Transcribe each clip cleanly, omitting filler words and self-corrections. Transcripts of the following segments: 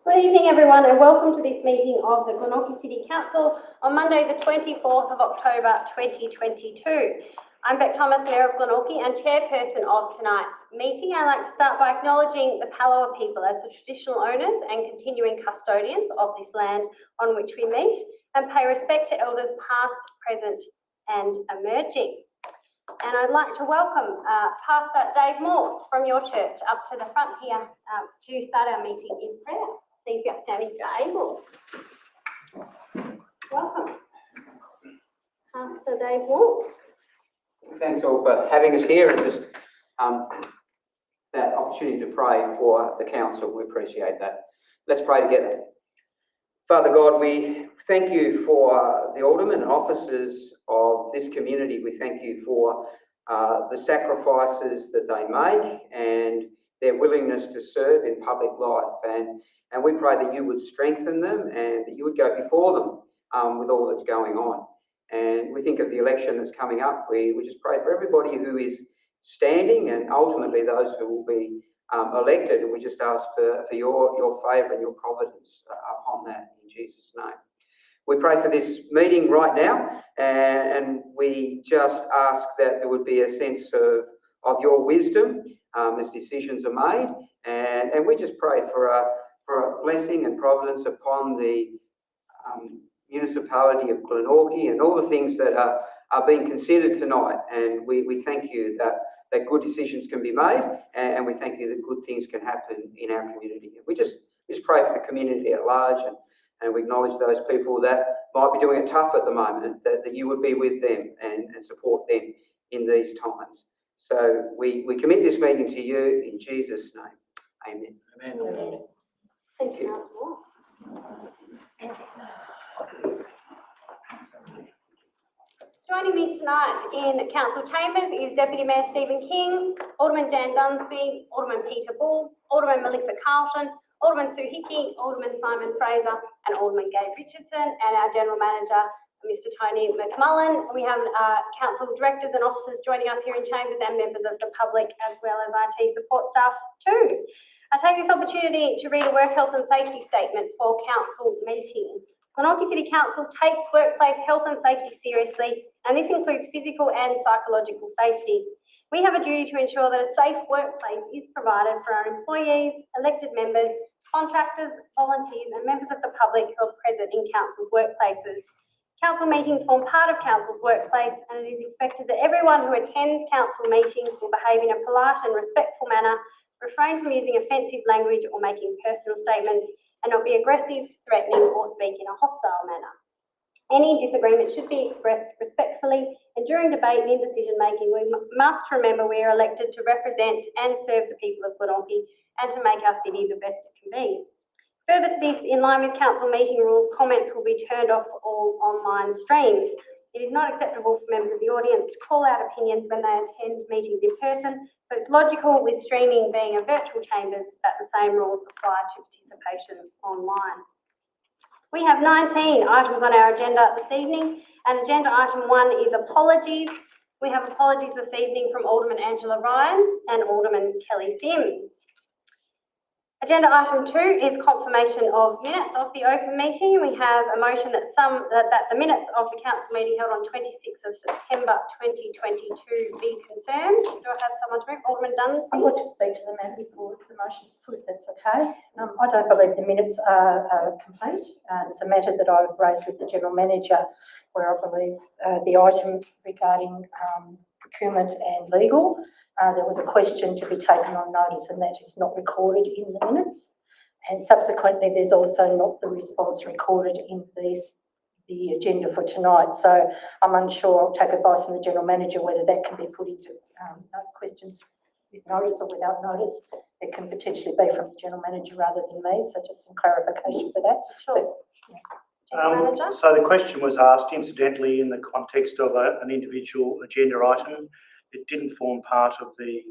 Good evening everyone and welcome to this meeting of the Glenorchy City Council on Monday the 24th of October 2022. I'm Beck Thomas, Mayor of Glenorchy and Chairperson of tonight's meeting. I'd like to start by acknowledging the Palawa people as the traditional owners and continuing custodians of this land on which we meet and pay respect to elders past, present and emerging. And I'd like to welcome Pastor Dave Morse from your church up to the front here to start our meeting in prayer. Please be upstanding if you're able. Welcome, Pastor Dave Morse. Thanks all for having us here and just that opportunity to pray for the council. We appreciate that. Let's pray together. Father God, we thank you for the aldermen and officers of this community. We thank you for the sacrifices that they make and their willingness to serve in public life. And we pray that you would strengthen them and that you would go before them with all that's going on. And we think of the election that's coming up. We just pray for everybody who is standing and ultimately those who will be elected. And we just ask for your favour and your providence upon that in Jesus' name. We pray for this meeting right now and we just ask that there would be a sense of your wisdom as decisions are made. And we just pray for a blessing and providence upon the municipality of Glenorchy and all the things that are being considered tonight. And we thank you that good decisions can be made and we thank you that good things can happen in our community. And we just pray for the community at large and we acknowledge those people that might be doing it tough at the moment, that you would be with them and support them in these times. So we commit this meeting to you in Jesus' name. Amen. Amen. Amen. Thank you. Joining me tonight in Council Chambers is Deputy Mayor Stephen King, Alderman Jan Dunsby, Alderman Peter Bull, Alderman Melissa Carlton, Alderman Sue Hickey, Alderman Simon Fraser and Alderman Gabe Richardson and our General Manager Mr Tony McMullen. We have Council Directors and Officers joining us here in Chambers and members of the public as well as IT support staff too. I take this opportunity to read a work health and safety statement for council meetings. Glenorchy City Council takes workplace health and safety seriously, and this includes physical and psychological safety. We have a duty to ensure that a safe workplace is provided for our employees, elected members, contractors, volunteers and members of the public who are present in council's workplaces. Council meetings form part of council's workplace and it is expected that everyone who attends council meetings will behave in a polite and respectful manner, refrain from using offensive language or making personal statements, and not be aggressive, threatening or speak in a hostile manner. Any disagreement should be expressed respectfully, and during debate and in decision making we must remember we are elected to represent and serve the people of Glenorchy and to make our city the best it can be. Further to this, in line with council meeting rules, comments will be turned off all online streams. It is not acceptable for members of the audience to call out opinions when they attend meetings in person, so it's logical with streaming being a virtual chambers that the same rules apply to participation online. We have 19 items on our agenda this evening, and agenda item 1 is apologies. We have apologies this evening from Alderman Angela Ryan and Alderman Kelly Sims. Agenda item 2 is confirmation of minutes of the open meeting. We have a motion that the minutes of the council meeting held on 26th of September 2022 be confirmed. Do I have someone to move? Alderman Dunsby? I want to speak to the matter before the motion is put, if that's okay. I don't believe the minutes are complete. It's a matter that I've raised with the General Manager where I believe the item regarding procurement and legal, there was a question to be taken on notice and that is not recorded in the minutes. And subsequently, there's also not the response recorded in the agenda for tonight. So I'm unsure, I'll take advice from the General Manager whether that can be put into questions with notice or without notice. It can potentially be from the General Manager rather than me, so just some clarification for that. Sure. But, yeah. So the question was asked incidentally in the context of an individual agenda item. It didn't form part of the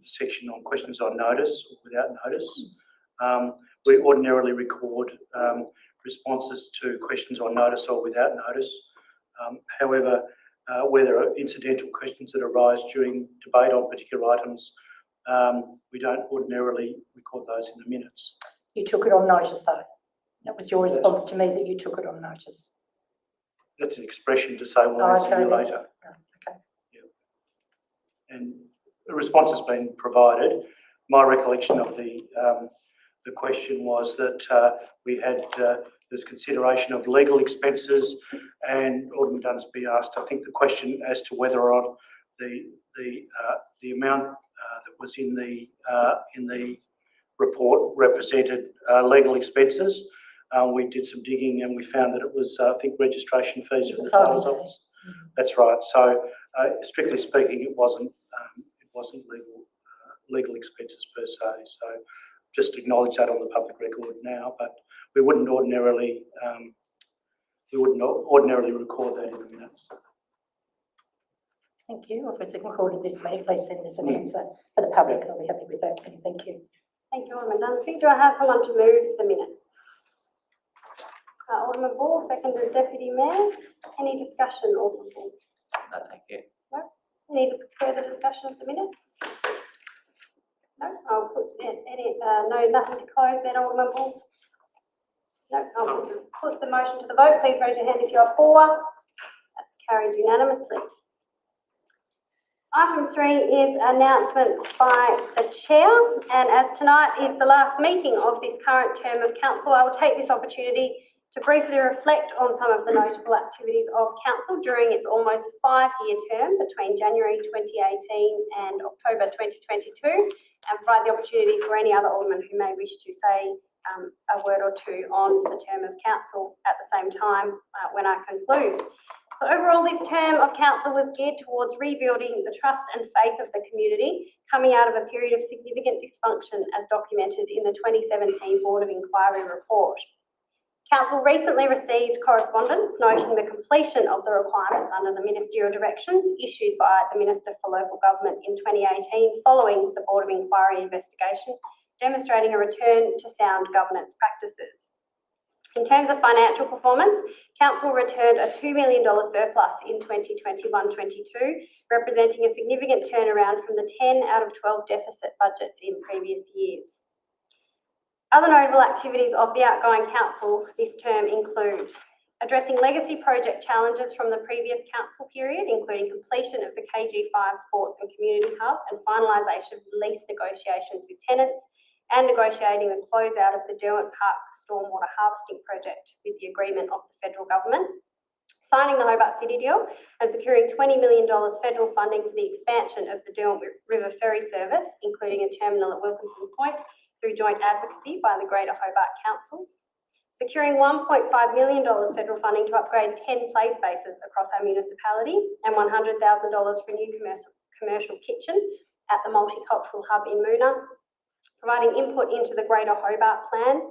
section on questions on notice or without notice. We ordinarily record responses to questions on notice or without notice. However, where there are incidental questions that arise during debate on particular items, we don't ordinarily record those in the minutes. You took it on notice though. That was your response to me, that you took it on notice. That's an expression to say we'll answer you later. Okay. Yeah. And the response has been provided. My recollection of the question was that we had there's consideration of legal expenses, and Alderman Dunsby asked, I think, the question as to whether or not the amount that was in the report represented legal expenses. We did some digging and we found that it was, I think, registration fees for the Titles Office. That's right. So, strictly speaking, it wasn't legal expenses per se. So, just acknowledge that on the public record now. But we wouldn't ordinarily record that in the minutes. Thank you. If it's recorded this way, please send us an answer for the public. I'll be happy with that. Thank you. Thank you, Alderman Dunsby. Do I have someone to move the minutes? Alderman Ball, seconded Deputy Mayor. Any discussion, Alderman Ball? No, thank you. No? Any further discussion of the minutes? No? I'll put no, nothing to close then, Alderman Ball. No, I'll put the motion to the vote. Please raise your hand if you are for. That's carried unanimously. Item 3 is announcements by the Chair, and as tonight is the last meeting of this current term of Council, I will take this opportunity to briefly reflect on some of the notable activities of Council during its almost 5-year term between January 2018 and October 2022, and provide the opportunity for any other Alderman who may wish to say a word or two on the term of Council at the same time when I conclude. So overall, this term of Council was geared towards rebuilding the trust and faith of the community, coming out of a period of significant dysfunction as documented in the 2017 Board of Inquiry report. Council recently received correspondence noting the completion of the requirements under the ministerial directions issued by the Minister for Local Government in 2018 following the Board of Inquiry investigation, demonstrating a return to sound governance practices. In terms of financial performance, Council returned a $2 million surplus in 2021-22, representing a significant turnaround from the 10 out of 12 deficit budgets in previous years. Other notable activities of the outgoing Council this term include addressing legacy project challenges from the previous Council period, including completion of the KG5 Sports and Community Hub and finalisation of lease negotiations with tenants, and negotiating the closeout of the Derwent Park stormwater harvesting project with the agreement of the federal government, signing the Hobart City deal and securing $20 million federal funding for the expansion of the Derwent River Ferry service, including a terminal at Wilkinson's Point through joint advocacy by the Greater Hobart Councils, securing $1.5 million federal funding to upgrade 10 play spaces across our municipality and $100,000 for a new commercial kitchen at the Multicultural Hub in Moona, providing input into the Greater Hobart Plan,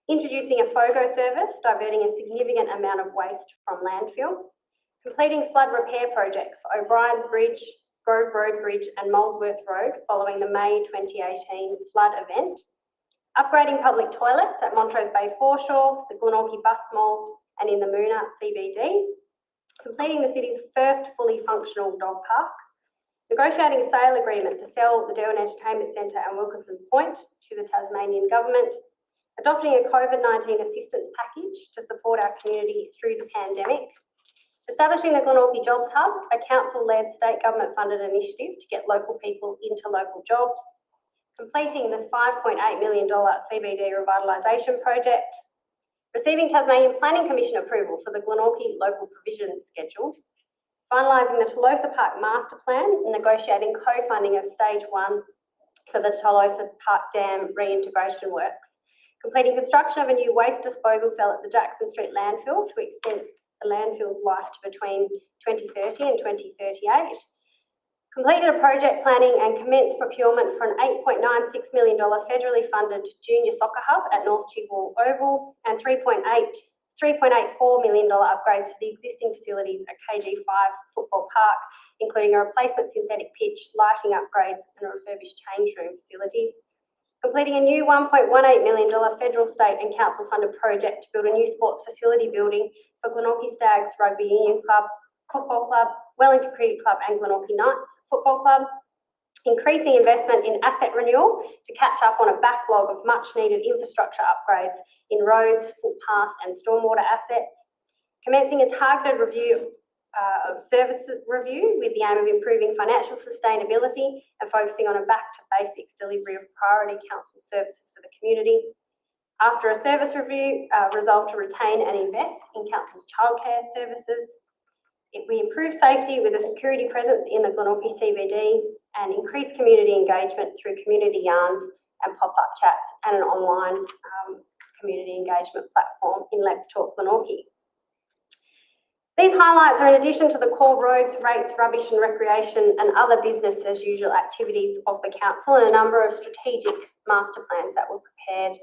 introducing a FOGO service, diverting a significant amount of waste from landfill, completing flood repair projects for O'Brien's Bridge, Grove Road Bridge and Molesworth Road following the May 2018 flood event, upgrading public toilets at Montrose Bay Foreshore, the Glenorchy Bus Mall and in the Moona CBD, completing the city's first fully functional dog park, negotiating a sale agreement to sell the Derwent Entertainment Centre and Wilkinson's Point to the Tasmanian Government, adopting a COVID-19 assistance package to support our community through the pandemic, establishing the Glenorchy Jobs Hub, a council-led state government-funded initiative to get local people into local jobs, completing the $5.8 million CBD revitalisation project, receiving Tasmanian Planning Commission approval for the Glenorchy Local Provisions Schedule, finalising the Tolosa Park Master Plan and negotiating co-funding of Stage 1 for the Tolosa Park Dam reintegration works, completing construction of a new waste disposal cell at the Jackson Street landfill to extend the landfill's life to between 2030 and 2038, completed a project planning and commenced procurement for an $8.96 million federally funded junior soccer hub at North Chigwell Oval and $3.84 million upgrades to the existing facilities at KG5 Football Park, including a replacement synthetic pitch, lighting upgrades and refurbished change room facilities. Completing a new $1.18 million federal, state and council funded project to build a new sports facility building for Glenorchy Stags Rugby Union Club, Football Club, Wellington Cricket Club and Glenorchy Knights Football Club. increasing investment in asset renewal to catch up on a backlog of much needed infrastructure upgrades in roads, footpath and stormwater assets, commencing a targeted review of service review with the aim of improving financial sustainability and focusing on a back to basics delivery of priority council services for the community. After a service review, resolved to retain and invest in council's childcare services. We improve safety with a security presence in the Glenorchy CBD and increase community engagement through community yarns and pop-up chats and an online community engagement platform in Let's Talk Glenorchy. These highlights are in addition to the core roads, rates, rubbish and recreation and other business as usual activities of the council and a number of strategic master plans that were prepared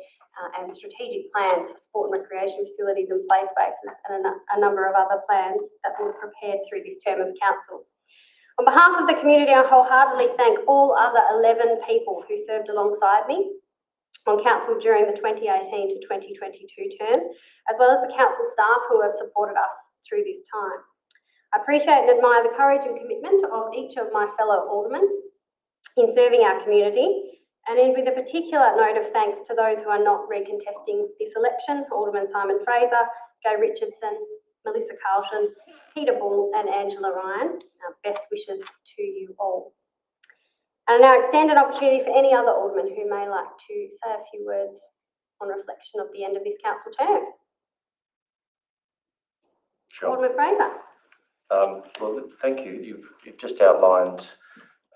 and strategic plans for sport and recreation facilities and play spaces and a number of other plans that were prepared through this term of council. On behalf of the community, I wholeheartedly thank all other 11 people who served alongside me on council during the 2018 to 2022 term, as well as the council staff who have supported us through this time. I appreciate and admire the courage and commitment of each of my fellow aldermen in serving our community, and in with a particular note of thanks to those who are not recontesting this election: Alderman Simon Fraser, Gay Richardson, Melissa Carlton, Peter Bull and Angela Ryan. Best wishes to you all. And I now extend an opportunity for any other alderman who may like to say a few words on reflection of the end of this council term. Sure. Alderman Fraser. Well, thank you. You've just outlined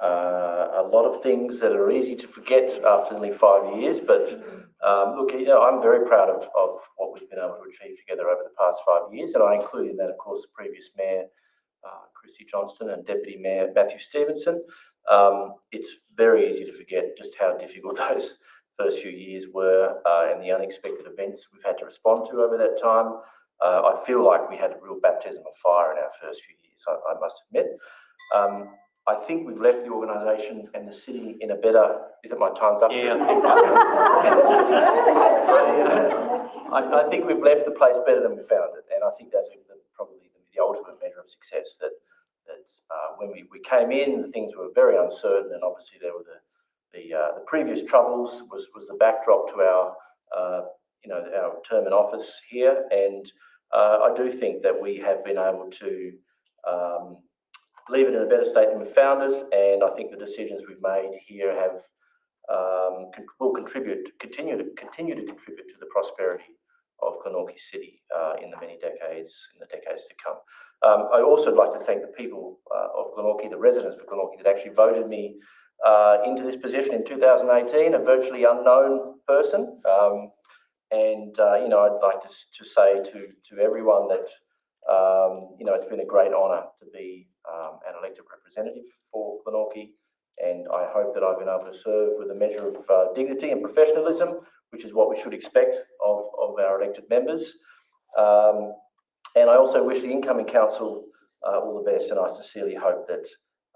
a lot of things that are easy to forget after nearly 5 years, but look, I'm very proud of what we've been able to achieve together over the past 5 years, and I include in that, of course, the previous Mayor, Christy Johnston, and Deputy Mayor Matthew Stevenson. It's very easy to forget just how difficult those first few years were and the unexpected events we've had to respond to over that time. I feel like we had a real baptism of fire in our first few years, I must admit. I think we've left the organisation and the city in a better... Is it my time's up? Yeah. I think we've left the place better than we found it, and I think that's probably the ultimate measure of success. That when we came in, things were very uncertain, and obviously there were the previous troubles was the backdrop to our our term in office here, and I do think that we have been able to leave it in a better state than we found us, and I think the decisions we've made here have will continue to contribute to the prosperity of Glenorchy City in the decades to come. I also like to thank the people of Glenorchy, the residents of Glenorchy, that actually voted me into this position in 2018, a virtually unknown person. I'd like to say to everyone that it's been a great honour to be an elected representative for Glenorchy, and I hope that I've been able to serve with a measure of dignity and professionalism, which is what we should expect of our elected members. And I also wish the incoming council all the best, and I sincerely hope that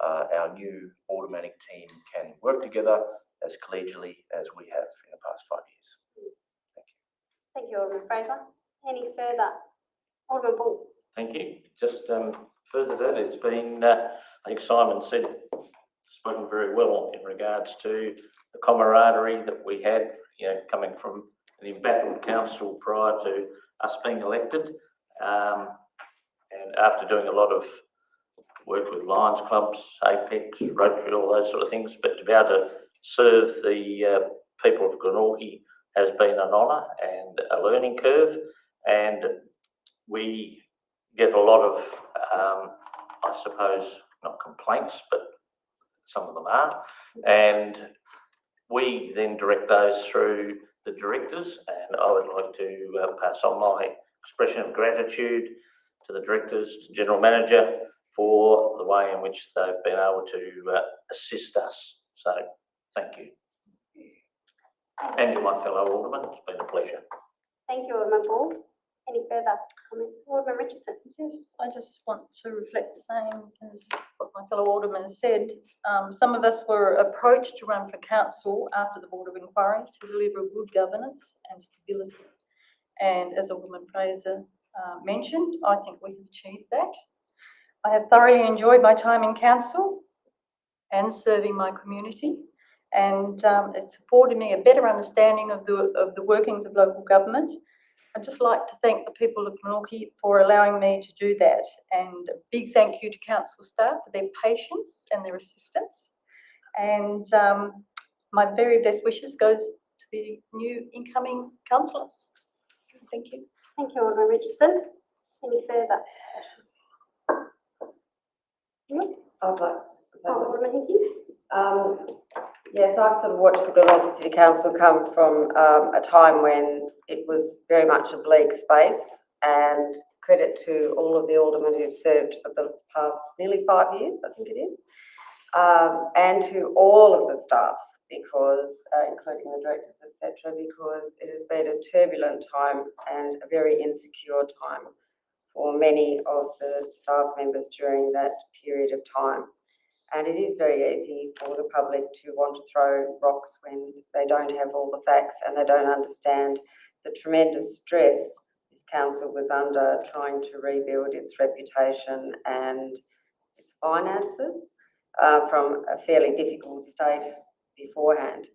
our new aldermanic team can work together as collegially as we have in the past 5 years. Thank you. Thank you, Alderman Fraser. Any further? Alderman Bull. Thank you. Just further to that, it's been, I think Simon spoken very well in regards to the camaraderie that we had, coming from an embattled council prior to us being elected. And after doing a lot of work with Lions clubs, Apex, Rotary, all those sort of things, but to be able to serve the people of Glenorchy has been an honour and a learning curve, and we get a lot of, I suppose, not complaints, but some of them are, and we then direct those through the directors, and I would like to pass on my expression of gratitude to the directors, to General Manager, for the way in which they've been able to assist us. So, thank you. And to my fellow aldermen, it's been a pleasure. Thank you, Alderman Bull. Any further comments? Alderman Richardson. Yes, I just want to reflect the same as what my fellow alderman said. Some of us were approached to run for council after the Board of Inquiry to deliver good governance and stability. And as Alderman Fraser mentioned, I think we've achieved that. I have thoroughly enjoyed my time in council. and serving my community. And it's afforded me a better understanding of the workings of local government. I'd just like to thank the people of Glenorchy for allowing me to do that. And a big thank you to council staff for their patience and their assistance. And my very best wishes goes to the new incoming councillors. Thank you. Thank you, Alderman Richardson. Any further discussion? I'd like just to say something. Alderman Hickey. Yes, I've sort of watched the Glenorchy City Council come from a time when it was very much a bleak space, and credit to all of the aldermen who've served for the past nearly 5 years, I think it is, and to all of the staff, because including the directors, etc., because it has been a turbulent time and a very insecure time for many of the staff members during that period of time. And it is very easy for the public to want to throw rocks when they don't have all the facts and they don't understand the tremendous stress this council was under trying to rebuild its reputation and its finances from a fairly difficult state beforehand.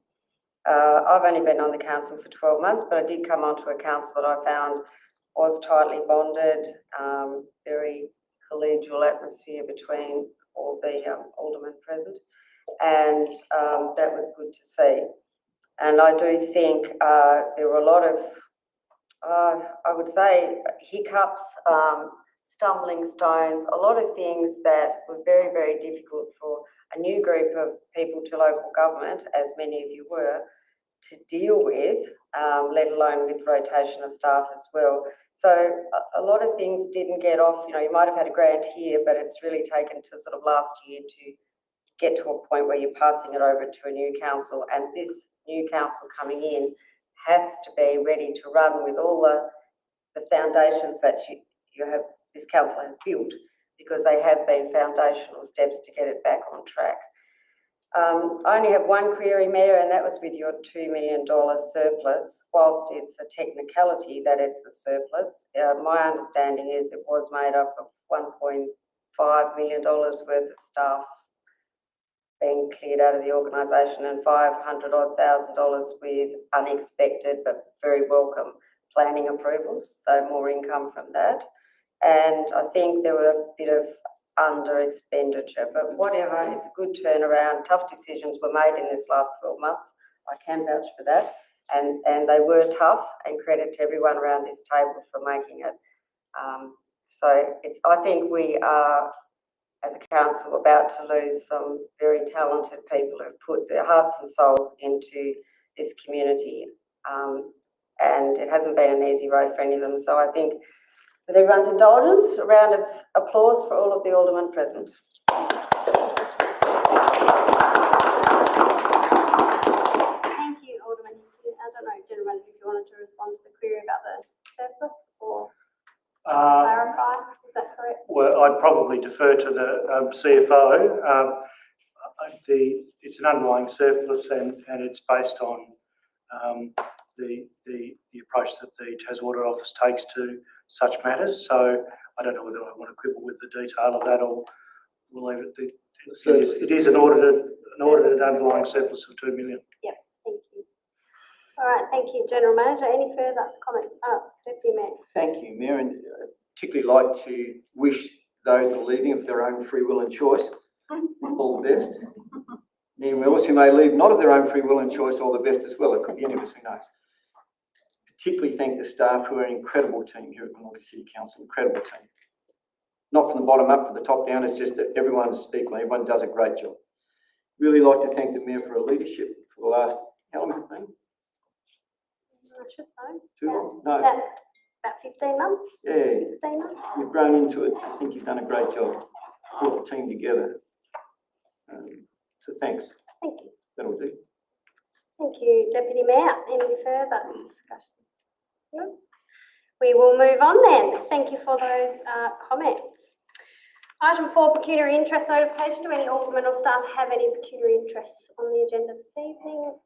I've only been on the council for 12 months, but I did come onto a council that I found was tightly bonded, very collegial atmosphere between all the aldermen present, and that was good to see. And I do think there were a lot of, I would say, hiccups, stumbling stones, a lot of things that were very, very difficult for a new group of people to local government, as many of you were, to deal with, let alone with rotation of staff as well. So a lot of things didn't get off, you might have had a grant here, but it's really taken to sort of last year to get to a point where you're passing it over to a new council, and this new council coming in has to be ready to run with all the foundations that you have, this council has built, because they have been foundational steps to get it back on track. I only have one query, Mayor, and that was with your $2 million surplus. Whilst it's a technicality that it's a surplus, my understanding is it was made up of $1.5 million worth of staff being cleared out of the organisation and $500,000 with unexpected but very welcome planning approvals, so more income from that. And I think there were a bit of under expenditure, but whatever, it's a good turnaround. Tough decisions were made in this last 12 months. I can vouch for that. And they were tough, and credit to everyone around this table for making it. I think we are, as a council, about to lose some very talented people who've put their hearts and souls into this community. And it hasn't been an easy road for any of them. So I think, with everyone's indulgence, a round of applause for all of the aldermen present. Thank you, Alderman Hickey. I don't know, gentlemen, if you wanted to respond to the query about the surplus or clarify, is that correct? Well, I'd probably defer to the CFO. It's an underlying surplus, and it's based on the approach that the Tas Audit Office takes to such matters. So I don't know whether I want to quibble with the detail of that, or we'll leave it. It is an audited underlying surplus of $2 million. Yep, thank you. All right, thank you, General Manager. Any further comments? Deputy Mayor. Thank you, Mayor, and particularly like to wish those that are leaving of their own free will and choice all the best. Anyone else who may leave not of their own free will and choice, all the best as well. It could be any of us, who knows. Particularly thank the staff, who are an incredible team here at Glenorchy City Council, incredible team. Not from the bottom up, from the top down, it's just that everyone's equal, everyone does a great job. Really like to thank the Mayor for her leadership for the last, how long has it been? I should know. Too long? No. About 15 months? Yeah. 16 months? You've grown into it. I think you've done a great job. Put the team together. So thanks. Thank you. That'll do. Thank you, Deputy Mayor. Any further discussion? No? We will move on then. Thank you for those comments. Item 4, pecuniary interest notification. Do any aldermen or staff have any pecuniary interests on the agenda this evening?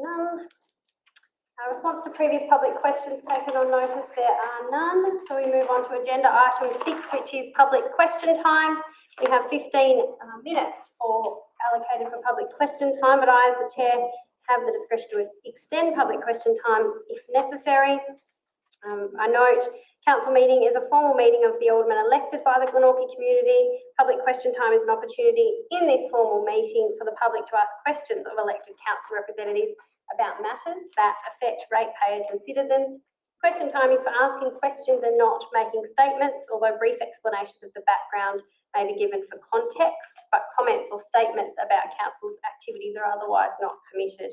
None. Response to previous public questions taken on notice, there are none. So we move on to agenda item 6, which is public question time. We have 15 minutes for allocated for public question time, but I, as the chair, have the discretion to extend public question time if necessary. I note council meeting is a formal meeting of the aldermen elected by the Glenorchy community. Public question time is an opportunity in this formal meeting for the public to ask questions of elected council representatives about matters that affect ratepayers and citizens. Question time is for asking questions and not making statements, although brief explanations of the background may be given for context, but comments or statements about council's activities are otherwise not permitted.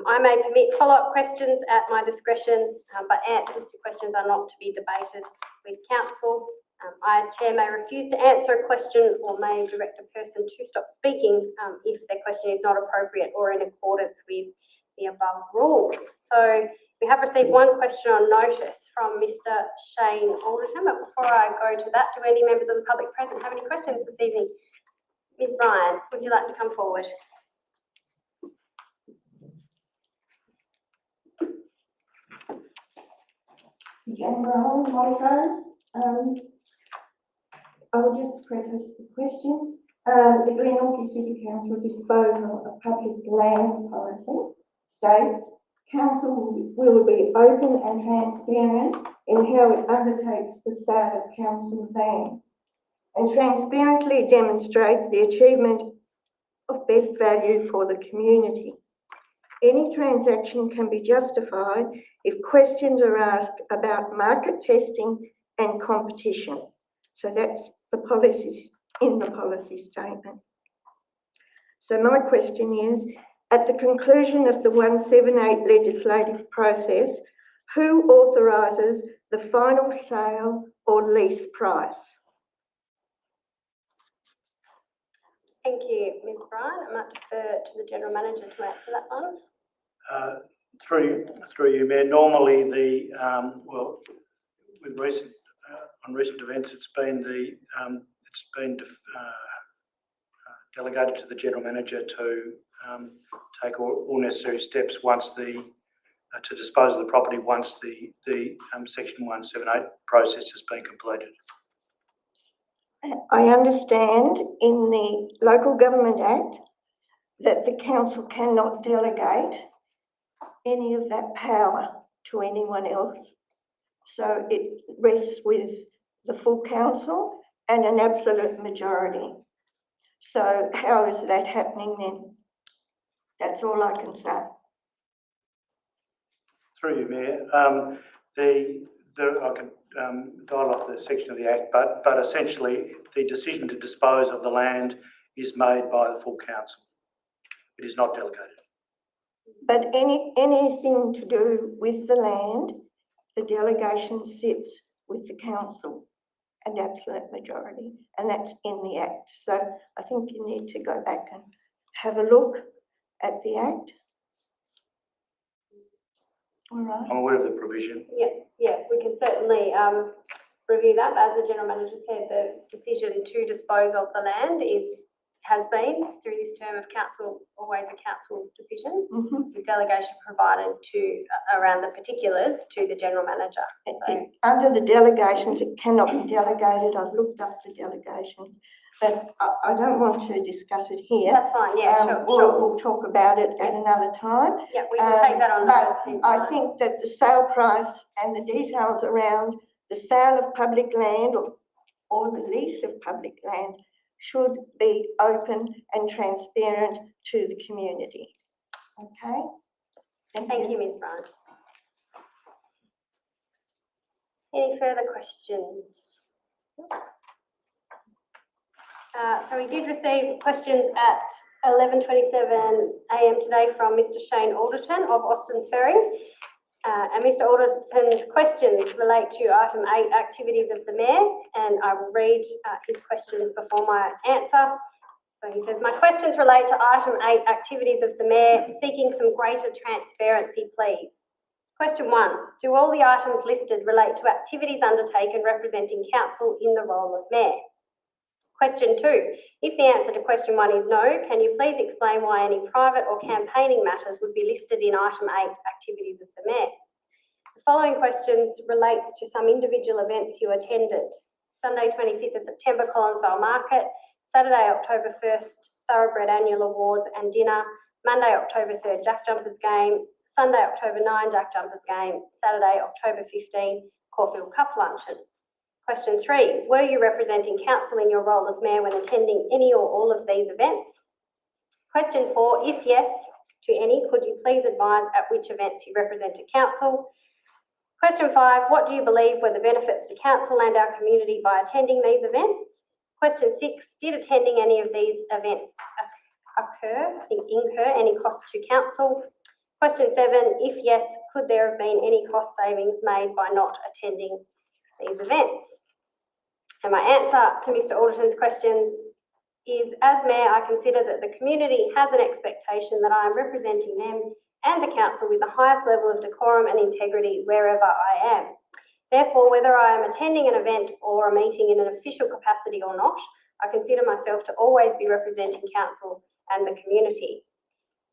I may permit follow-up questions at my discretion, but answers to questions are not to be debated with council. I, as chair, may refuse to answer a question or may direct a person to stop speaking if their question is not appropriate or in accordance with the above rules. So we have received one question on notice from Mr. Shane Alderton, but before I go to that, do any members of the public present have any questions this evening? Ms. Ryan, would you like to come forward? General Montrose. I'll just preface the question. The Glenorchy City Council disposal of public land policy states council will be open and transparent in how it undertakes the sale of council land and transparently demonstrate the achievement of best value for the community. Any transaction can be justified if questions are asked about market testing and competition. So that's the policies in the policy statement. So my question is, at the conclusion of the 178 legislative process, who authorises the final sale or lease price? Thank you, Ms. Bryan. I might defer to the General Manager to answer that one. Through you, Mayor, normally well, with recent, on recent events, it's been delegated to the General Manager to take all necessary steps once to dispose of the property once the Section 178 process has been completed. I understand in the Local Government Act that the council cannot delegate any of that power to anyone else. So it rests with the full council and an absolute majority. So how is that happening then? That's all I can say. Through you, Mayor, I can dial off the section of the Act, but essentially the decision to dispose of the land is made by the full council. It is not delegated. But anything to do with the land, the delegation sits with the council, an absolute majority, and that's in the Act. So I think you need to go back and have a look at the Act. All right. I'm aware of the provision. Yeah, we can certainly review that. But as the General Manager said, the decision to dispose of the land has been, through this term of council, always a council decision, with delegation provided to around the particulars to the General Manager. So, under the delegations, it cannot be delegated. I've looked up the delegations, but I don't want to discuss it here. that's fine, yeah, sure. We'll talk about it at another time. Yeah, we can take that on notice. But I think that the sale price and the details around the sale of public land or the lease of public land should be open and transparent to the community. Okay? Thank you, Ms. Bryan. Any further questions? So we did receive questions at 11:27 a.m. today from Mr. Shane Alderton of Austin's Ferry. And Mr. Alderton's questions relate to item 8, activities of the Mayor, and I will read his questions before my answer. So he says, my questions relate to item 8, activities of the Mayor, seeking some greater transparency, please. Question 1, do all the items listed relate to activities undertaken representing council in the role of Mayor? Question 2, if the answer to question 1 is no, can you please explain why any private or campaigning matters would be listed in item 8, activities of the Mayor? The following questions relates to some individual events you attended. Sunday 25th of September, Collinsville Market. Saturday, October 1st, Thoroughbred Annual Awards and Dinner, Monday, October 3rd, Jack Jumpers Game, Sunday, October 9, Jack Jumpers Game, Saturday, October 15, Caulfield Cup Luncheon. Question 3, were you representing council in your role as mayor when attending any or all of these events? Question 4, if yes to any, could you please advise at which events you represented council? Question 5, what do you believe were the benefits to council and our community by attending these events? Question 6, did attending any of these events incur any costs to council? Question 7, if yes, could there have been any cost savings made by not attending these events? And my answer to Mr. Alderton's question is, as Mayor, I consider that the community has an expectation that I am representing them and the council with the highest level of decorum and integrity wherever I am. Therefore, whether I am attending an event or a meeting in an official capacity or not, I consider myself to always be representing council and the community.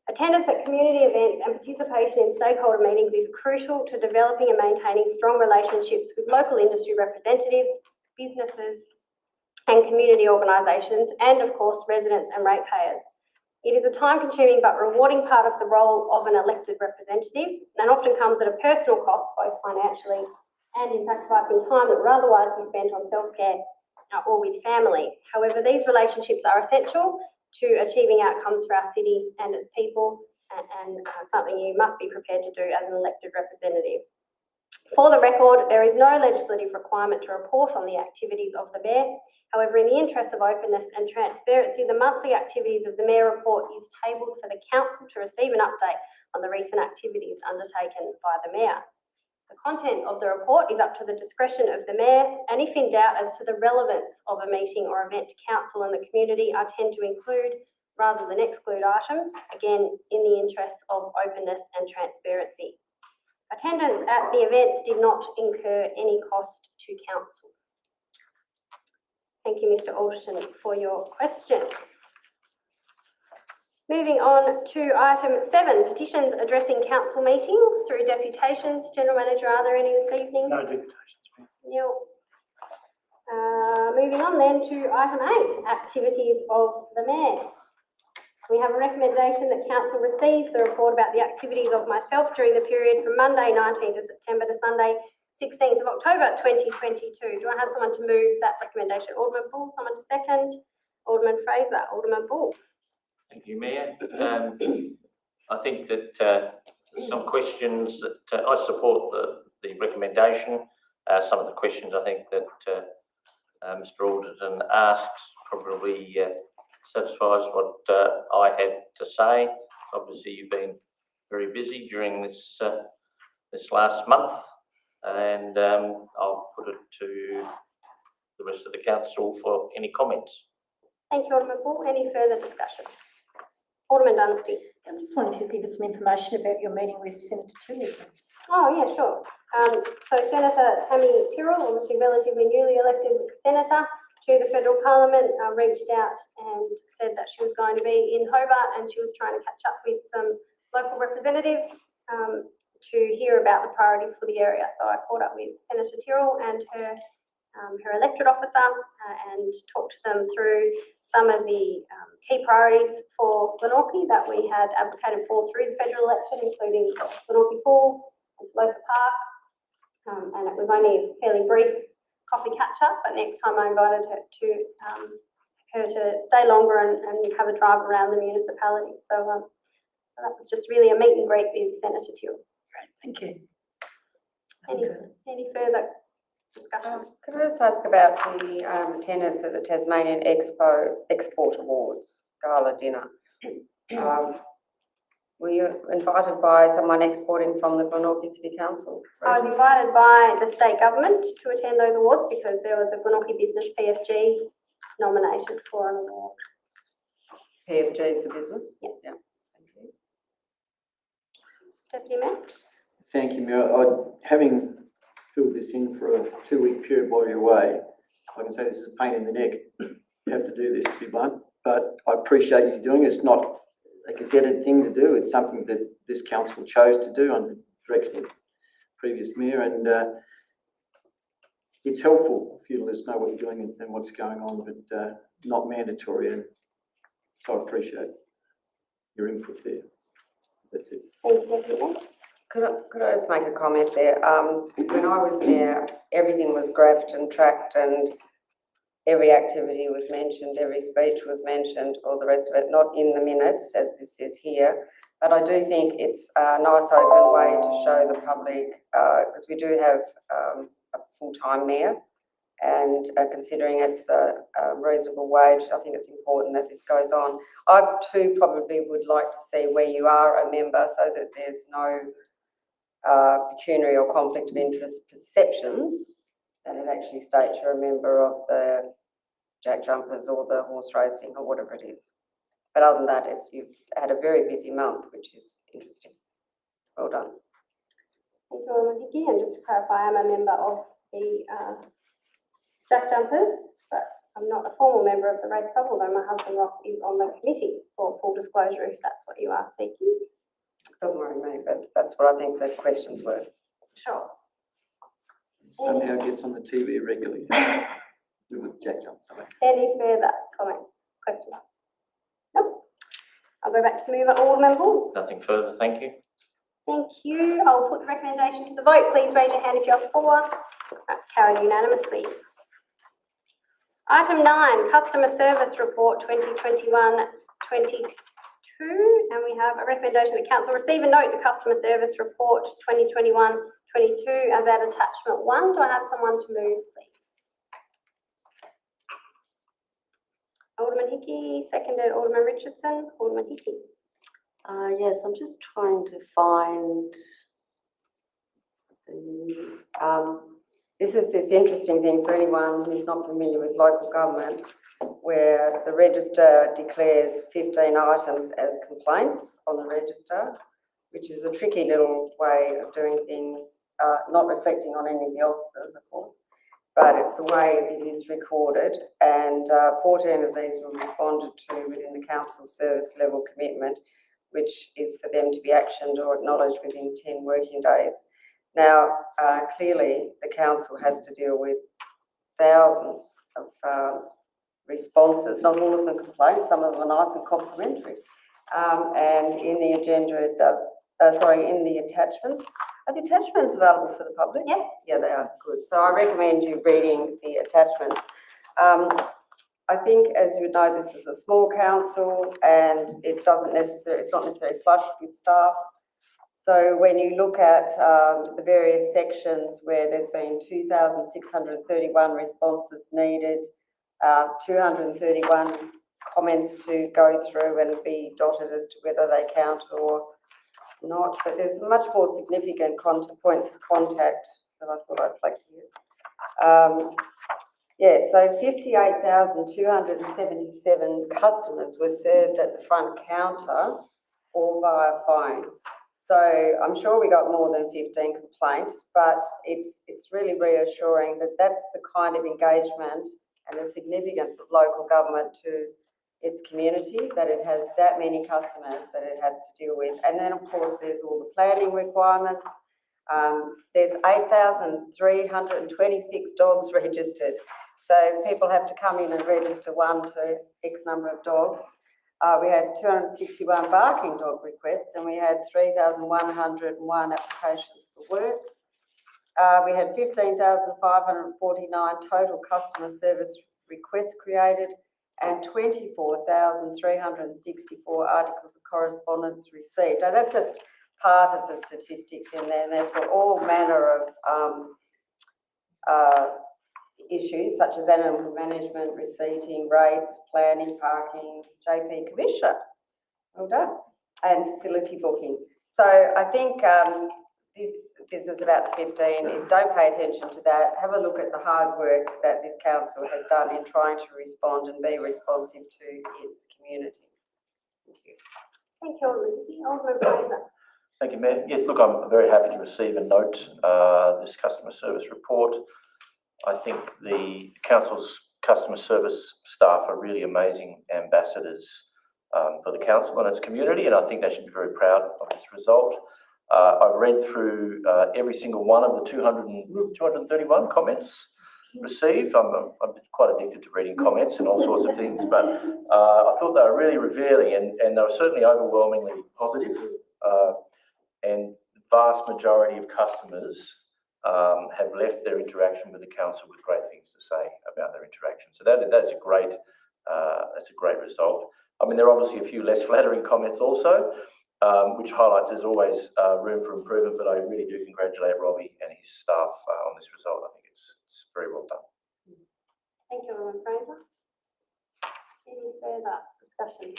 Attendance at community events and participation in stakeholder meetings is crucial to developing and maintaining strong relationships with local industry representatives, businesses and community organisations, and of course residents and ratepayers. It is a time-consuming but rewarding part of the role of an elected representative and often comes at a personal cost, both financially and in sacrificing time that would otherwise be spent on self-care or with family. However, these relationships are essential to achieving outcomes for our city and its people, and something you must be prepared to do as an elected representative. For the record, there is no legislative requirement to report on the activities of the Mayor. However, in the interest of openness and transparency, the monthly activities of the Mayor report is tabled for the Council to receive an update on the recent activities undertaken by the Mayor. The content of the report is up to the discretion of the Mayor, and if in doubt as to the relevance of a meeting or event to Council and the community, I tend to include rather than exclude items, again in the interest of openness and transparency. Attendance at the events did not incur any cost to council. Thank you, Mr. Alderton, for your questions. Moving on to item 7, petitions addressing council meetings through deputations. General Manager, are there any this evening? No deputations, Mayor. Nil. Moving on then to item 8, activities of the Mayor. We have a recommendation that council receive the report about the activities of myself during the period from Monday 19th of September to Sunday 16th of October 2022. Do I have someone to move that recommendation? Alderman Bull, someone to second? Alderman Fraser, Alderman Bull. Thank you, Mayor. I think that some questions that I support the recommendation. Some of the questions I think that Mr. Alderton asked probably satisfies what I had to say. Obviously, you've been very busy during this this last month, and I'll put it to the rest of the council for any comments. Thank you, Alderman Bull. Any further discussion? Alderman Dunstey. I'm just wondering if you could give us some information about your meeting with Senator Tilley, please. Oh, yeah, sure. So Senator Tammy Tyrrell, obviously relatively newly elected senator to the federal parliament, reached out and said that she was going to be in Hobart and she was trying to catch up with some local representatives to hear about the priorities for the area. So I caught up with Senator Tyrrell and her electorate officer and talked to them through some of the key priorities for Glenorchy that we had advocated for through the federal election, including Glenorchy Pool and Tolosa Park. And it was only a fairly brief coffee catch-up, but next time I invited her to stay longer and have a drive around the municipality. So that was just really a meet and greet with Senator Tyrrell. Great, thank you. Any further discussion? Could I just ask about the attendance at the Tasmanian Export Awards Gala dinner? Were you invited by someone exporting from the Glenorchy City Council? I was invited by the state government to attend those awards because there was a Glenorchy Business PFG nominated for an award. PFG is the business? Yeah. Thank you. Deputy Mayor? Thank you, Mayor. Having filled this in for a 2-week period while you're away, I can say this is a pain in the neck. You have to do this, to be blunt, but I appreciate you doing it. It's not a gazetted thing to do. It's something that this council chose to do under the direction of the previous mayor, and it's helpful if you let us know what you're doing and what's going on, but not mandatory. And so I appreciate your input there. That's it. Thank you, Deputy Mayor. Could I just make a comment there? When I was there, everything was graphed and tracked and every activity was mentioned, every speech was mentioned, all the rest of it, not in the minutes as this is here. But I do think it's a nice open way to show the public, because we do have a full-time mayor, and considering it's a reasonable wage, I think it's important that this goes on. I too probably would like to see where you are a member so that there's no pecuniary or conflict of interest perceptions, and it actually states you're a member of the Jack Jumpers or the horse racing or whatever it is. But other than that, you've had a very busy month, which is interesting. Well done. Thank you, Alderman Hickey. And just to clarify, I'm a member of the Jack Jumpers, but I'm not a formal member of the race club, although my husband Ross is on the committee, for full disclosure, if that's what you are seeking. Doesn't worry me, but that's what I think the questions were. Sure. Somehow gets on the TV regularly. With Jack Johnson. Any further comments, questions? No. I'll go back to the mover, Alderman Bull. Nothing further, thank you. Thank you. I'll put the recommendation to the vote. Please raise your hand if you're for. That's carried unanimously. Item 9, Customer Service Report 2021-22. And we have a recommendation that Council receive and note the Customer Service Report 2021-22 as at attachment 1. Do I have someone to move, please? Alderman Hickey, seconded Alderman Richardson. Alderman Hickey. Yes, I'm just trying to find the, this is this interesting thing for anyone who's not familiar with local government, where the register declares 15 items as complaints on the register, which is a tricky little way of doing things, not reflecting on any of the officers, of course, but it's the way it is recorded, and 14 of these were responded to within the council service level commitment, which is for them to be actioned or acknowledged within 10 working days. Now, clearly, the council has to deal with thousands of responses, not all of them complaints, some of them are nice and complimentary. And in the agenda, it does, in the attachments. Are the attachments available for the public? Yes. Yeah, they are. Good. So I recommend you reading the attachments. I think, as you know, this is a small council and it's not necessarily flush with staff. So when you look at the various sections where there's been 2,631 responses needed, 231 comments to go through and be dotted as to whether they count or not, but there's much more significant points of contact that I thought I'd flag here. Yeah, so 58,277 customers were served at the front counter or via phone. So I'm sure we got more than 15 complaints, but it's really reassuring that that's the kind of engagement and the significance of local government to its community, that it has that many customers that it has to deal with. And then, of course, there's all the planning requirements. There's 8,326 dogs registered. So people have to come in and register 1 to X number of dogs. We had 261 barking dog requests and we had 3,101 applications for works. We had 15,549 total customer service requests created and 24,364 articles of correspondence received. Now that's just part of the statistics in there, and therefore all manner of issues such as animal management, receipting, rates, planning, parking, JP commissioner, well done, and facility booking. So I think this business about the 15 is don't pay attention to that. Have a look at the hard work that this council has done in trying to respond and be responsive to its community. Thank you. Thank you, Alderman Fraser. Thank you, Mayor. Yes, look, I'm very happy to receive and note this customer service report. I think the council's customer service staff are really amazing ambassadors for the council and its community, and I think they should be very proud of this result. I've read through every single one of the 231 comments. received. I'm quite addicted to reading comments and all sorts of things, but I thought they were really revealing and they were certainly overwhelmingly positive. And the vast majority of customers have left their interaction with the council with great things to say about their interaction. So that's a great result. I mean, there are obviously a few less flattering comments also, which highlights there's always room for improvement, but I really do congratulate Robbie and his staff on this result. I think it's very well done. Thank you, Alderman Fraser. Any further discussion?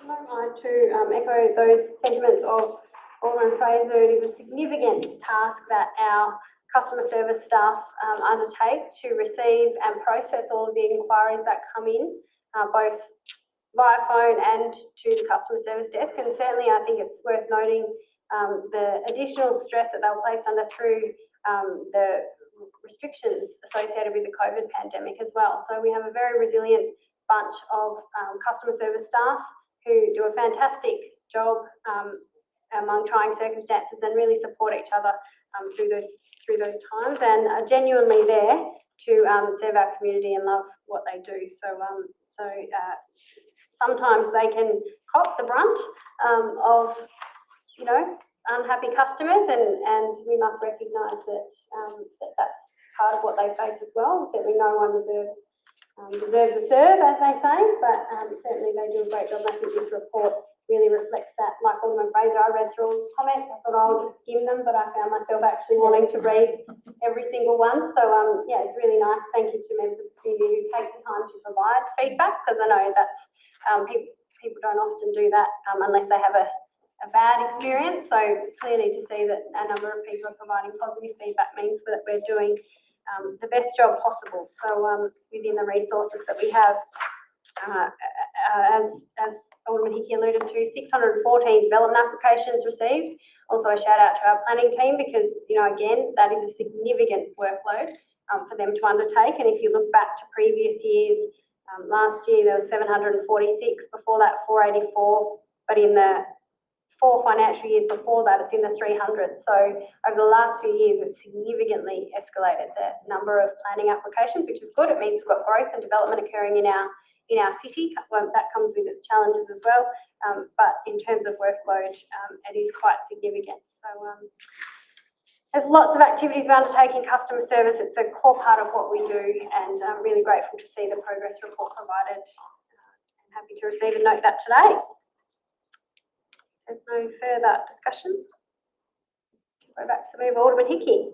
I'd like to echo those sentiments of Alderman Fraser. It is a significant task that our customer service staff undertake to receive and process all of the inquiries that come in, both via phone and to the customer service desk. And certainly I think it's worth noting the additional stress that they were placed under through the restrictions associated with the COVID pandemic as well. So we have a very resilient bunch of customer service staff who do a fantastic job among trying circumstances and really support each other through those times, and are genuinely there to serve our community and love what they do. So sometimes they can cop the brunt of unhappy customers, and we must recognise that that's part of what they face as well. Certainly no one deserves a serve, as they say, but certainly they do a great job. I think this report really reflects that. Like Alderman Fraser, I read through all the comments. I thought I'll just skim them, but I found myself actually wanting to read every single one. So yeah, it's really nice. Thank you to members of the community who take the time to provide feedback, because I know that's people don't often do that unless they have a bad experience. So clearly to see that a number of people are providing positive feedback means that we're doing the best job possible. So within the resources that we have, as Alderman Hickey alluded to, 614 development applications received. Also a shout out to our planning team, because again, that is a significant workload for them to undertake. And if you look back to previous years, last year there was 746, before that 484, but in the 4 financial years before that, it's in the 300s. So over the last few years, it's significantly escalated the number of planning applications, which is good. It means we've got growth and development occurring in our city. Well, that comes with its challenges as well. But in terms of workload, it is quite significant. So there's lots of activities we undertake in customer service. It's a core part of what we do, and I'm really grateful to see the progress report provided. I'm happy to receive and note that today. There's no further discussion. Go back to the move, Alderman Hickey.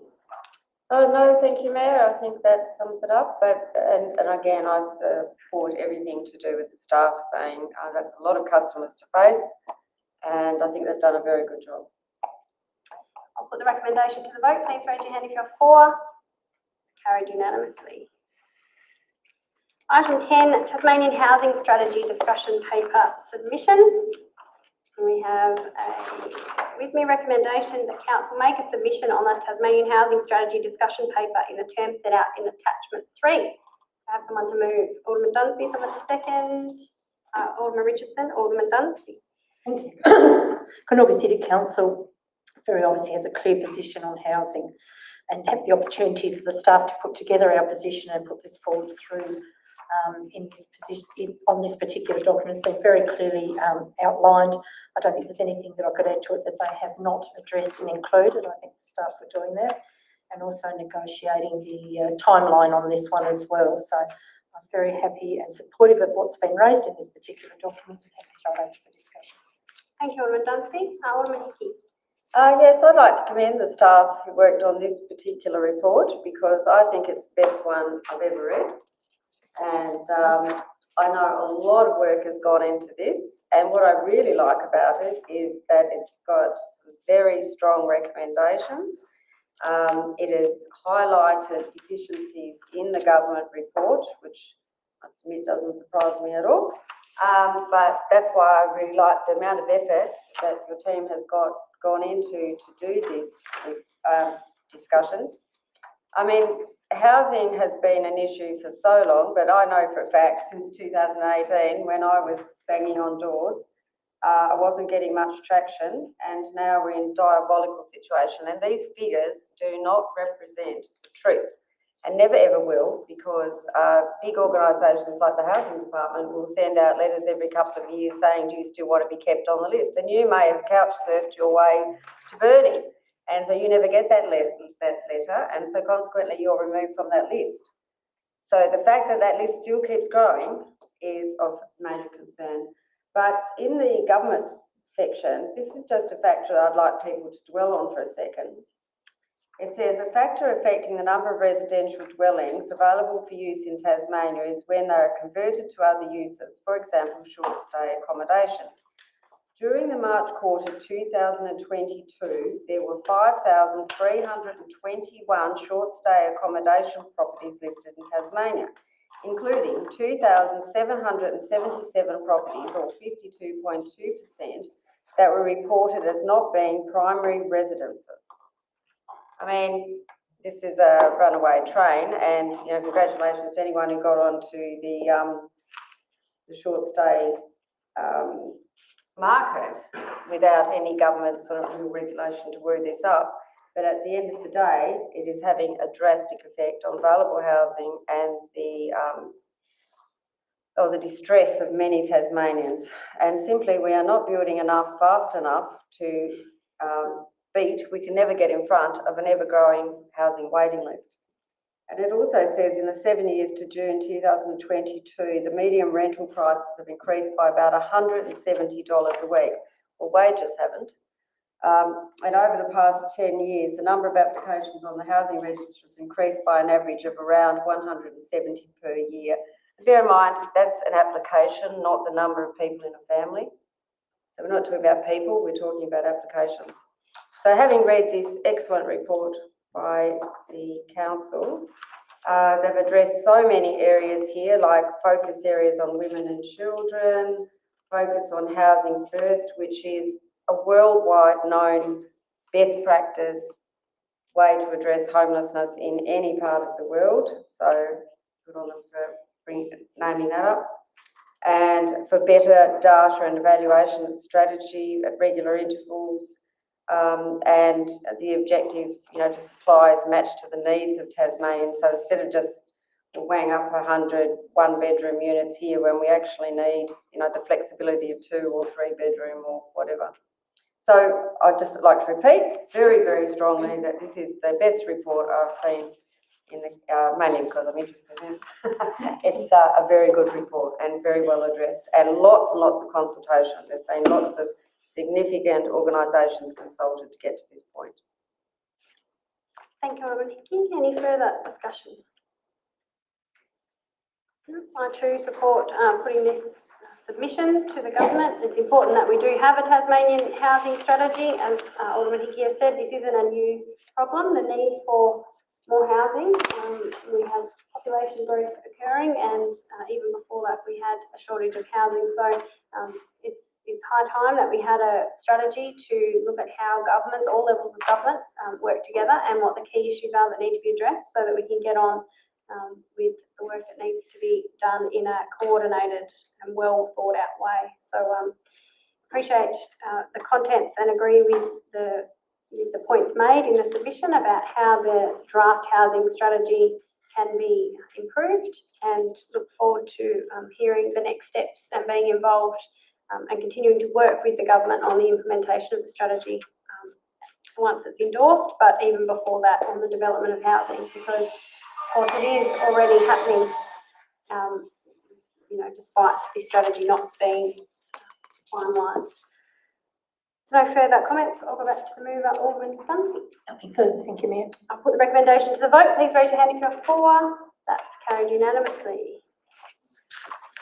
No, thank you, Mayor. I think that sums it up. And again, I support everything to do with the staff saying that's a lot of customers to face, and I think they've done a very good job. I'll put the recommendation to the vote. Please raise your hand if you're for. It's carried unanimously. Item 10, Tasmanian Housing Strategy Discussion Paper Submission. We have with me recommendation that Council make a submission on the Tasmanian Housing Strategy Discussion Paper in the terms set out in Attachment 3. I have someone to move. Alderman Dunsby, someone to second. Alderman Richardson, Alderman Dunsby. Thank you. Glenorchy City Council very obviously has a clear position on housing, and have the opportunity for the staff to put together our position and put this forward through in this position on this particular document. It's been very clearly outlined. I don't think there's anything that I could add to it that they have not addressed and included. I think the staff are doing that, and also negotiating the timeline on this one as well. So I'm very happy and supportive of what's been raised in this particular document, and happy to throw it over for discussion. Thank you, Alderman Dunsby. Alderman Hickey. Yes, I'd like to commend the staff who worked on this particular report, because I think it's the best one I've ever read. And I know a lot of work has gone into this, and what I really like about it is that it's got some very strong recommendations. It has highlighted deficiencies in the government report, which I must admit doesn't surprise me at all. But that's why I really like the amount of effort that your team has gone into to do this discussion. I mean, housing has been an issue for so long, but I know for a fact since 2018, when I was banging on doors, wasn't getting much traction, and now we're in a diabolical situation. And these figures do not represent the truth, and never ever will, because big organisations like the Housing Department will send out letters every couple of years saying, do you still want to be kept on the list? And you may have couch surfed your way to Burnie, and so you never get that letter, and so consequently you're removed from that list. So the fact that that list still keeps growing is of major concern. But in the government section, this is just a factor I'd like people to dwell on for a second. It says a factor affecting the number of residential dwellings available for use in Tasmania is when they are converted to other uses, for example, short stay accommodation. During the March quarter 2022, there were 5,321 short stay accommodation properties listed in Tasmania, including 2,777 properties, or 52.2%, that were reported as not being primary residences. I mean, this is a runaway train, and congratulations to anyone who got onto the short stay market without any government sort of real regulation to woo this up. But at the end of the day, it is having a drastic effect on available housing and the distress of many Tasmanians. And simply, we are not building enough fast enough to we can never get in front of an ever-growing housing waiting list. And it also says in the 7 years to June 2022, the median rental prices have increased by about $170 a week. Well, wages haven't. And over the past 10 years, the number of applications on the housing register has increased by an average of around 170 per year. And bear in mind, that's an application, not the number of people in a family. So we're not talking about people, we're talking about applications. So having read this excellent report by the council, they've addressed so many areas here, like focus areas on women and children, focus on housing first, which is a worldwide known best practice way to address homelessness in any part of the world. So good on them for naming that up. And for better data and evaluation strategy at regular intervals, and the objective, to supply is matched to the needs of Tasmanians. So instead of just weighing up 100 one-bedroom units here when we actually need, the flexibility of 2 or 3 bedroom or whatever. So I'd just like to repeat very, very strongly that this is the best report I've seen in the, mainly because I'm interested in it. It's a very good report and very well addressed, and lots of consultation. There's been lots of significant organisations consulted to get to this point. Thank you, Alderman Hickey. Any further discussion? I too support putting this submission to the government. It's important that we do have a Tasmanian housing strategy. As Alderman Hickey has said, this isn't a new problem, the need for more housing. We have population growth occurring, and even before that we had a shortage of housing. So it's high time that we had a strategy to look at how governments, all levels of government, work together, and what the key issues are that need to be addressed, so that we can get on with the work that needs to be done in a coordinated and well thought out way. So appreciate the contents and agree with the points made in the submission about how the draft housing strategy can be improved, and look forward to hearing the next steps and being involved and continuing to work with the government on the implementation of the strategy once it's endorsed, but even before that on the development of housing, because of course it is already happening, despite this strategy not being finalised. No further comments. I'll go back to the mover, Alderman Dunsky. Nothing further, thank you, Mayor. I'll put the recommendation to the vote. Please raise your hand if you're for. That's carried unanimously.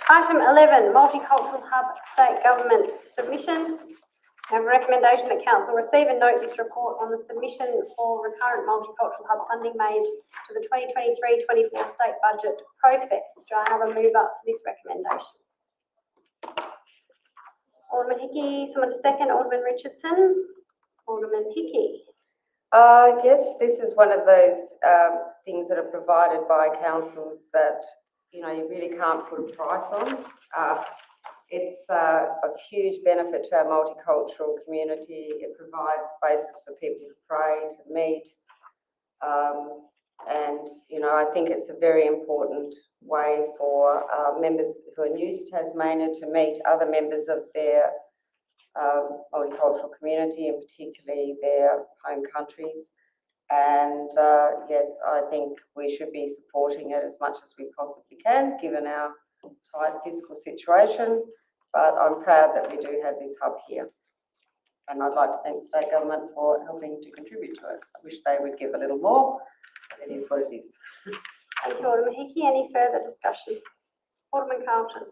Item 11, Multicultural Hub State Government Submission. I have a recommendation that Council receive and note this report on the submission for recurrent Multicultural Hub funding made to the 2023-24 state budget process. Do I have a mover for this recommendation? Alderman Hickey, someone to second. Alderman Richardson. Alderman Hickey. Yes, this is one of those things that are provided by councils that you really can't put a price on. It's of huge benefit to our multicultural community. It provides spaces for people to pray, to meet. And, you know, I think it's a very important way for members who are new to Tasmania to meet other members of their multicultural community, and particularly their home countries. And yes, I think we should be supporting it as much as we possibly can, given our tight fiscal situation. But I'm proud that we do have this hub here. And I'd like to thank the state government for helping to contribute to it. I wish they would give a little more, but it is what it is. Thank you, Alderman Hickey. Any further discussion? Alderman Carlton.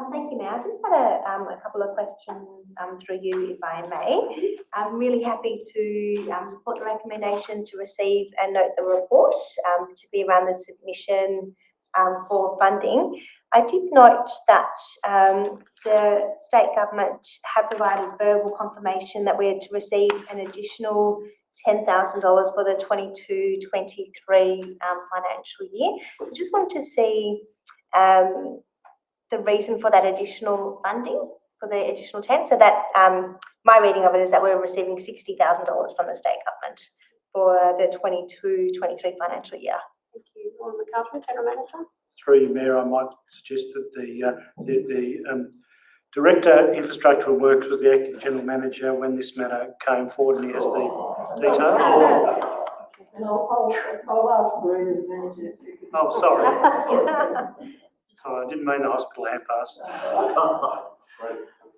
Thank you, Mayor. I just had a couple of questions through you, if I may. I'm really happy to support the recommendation to receive and note the report, particularly around the submission for funding. I did note that the state government have provided verbal confirmation that we're to receive an additional $10,000 for the 22-23 financial year. I just wanted to see the reason for that additional funding, for the additional 10. So that my reading of it is that we're receiving $60,000 from the state government for the 22-23 financial year. Thank you, Alderman Carlton. General Manager. Through you, Mayor, I might suggest that the Director Infrastructural Works was the acting General Manager when this matter came forward, and he has the detail. I'll ask Bruno, the manager. Oh, sorry. Sorry, I didn't mean the hospital hand pass.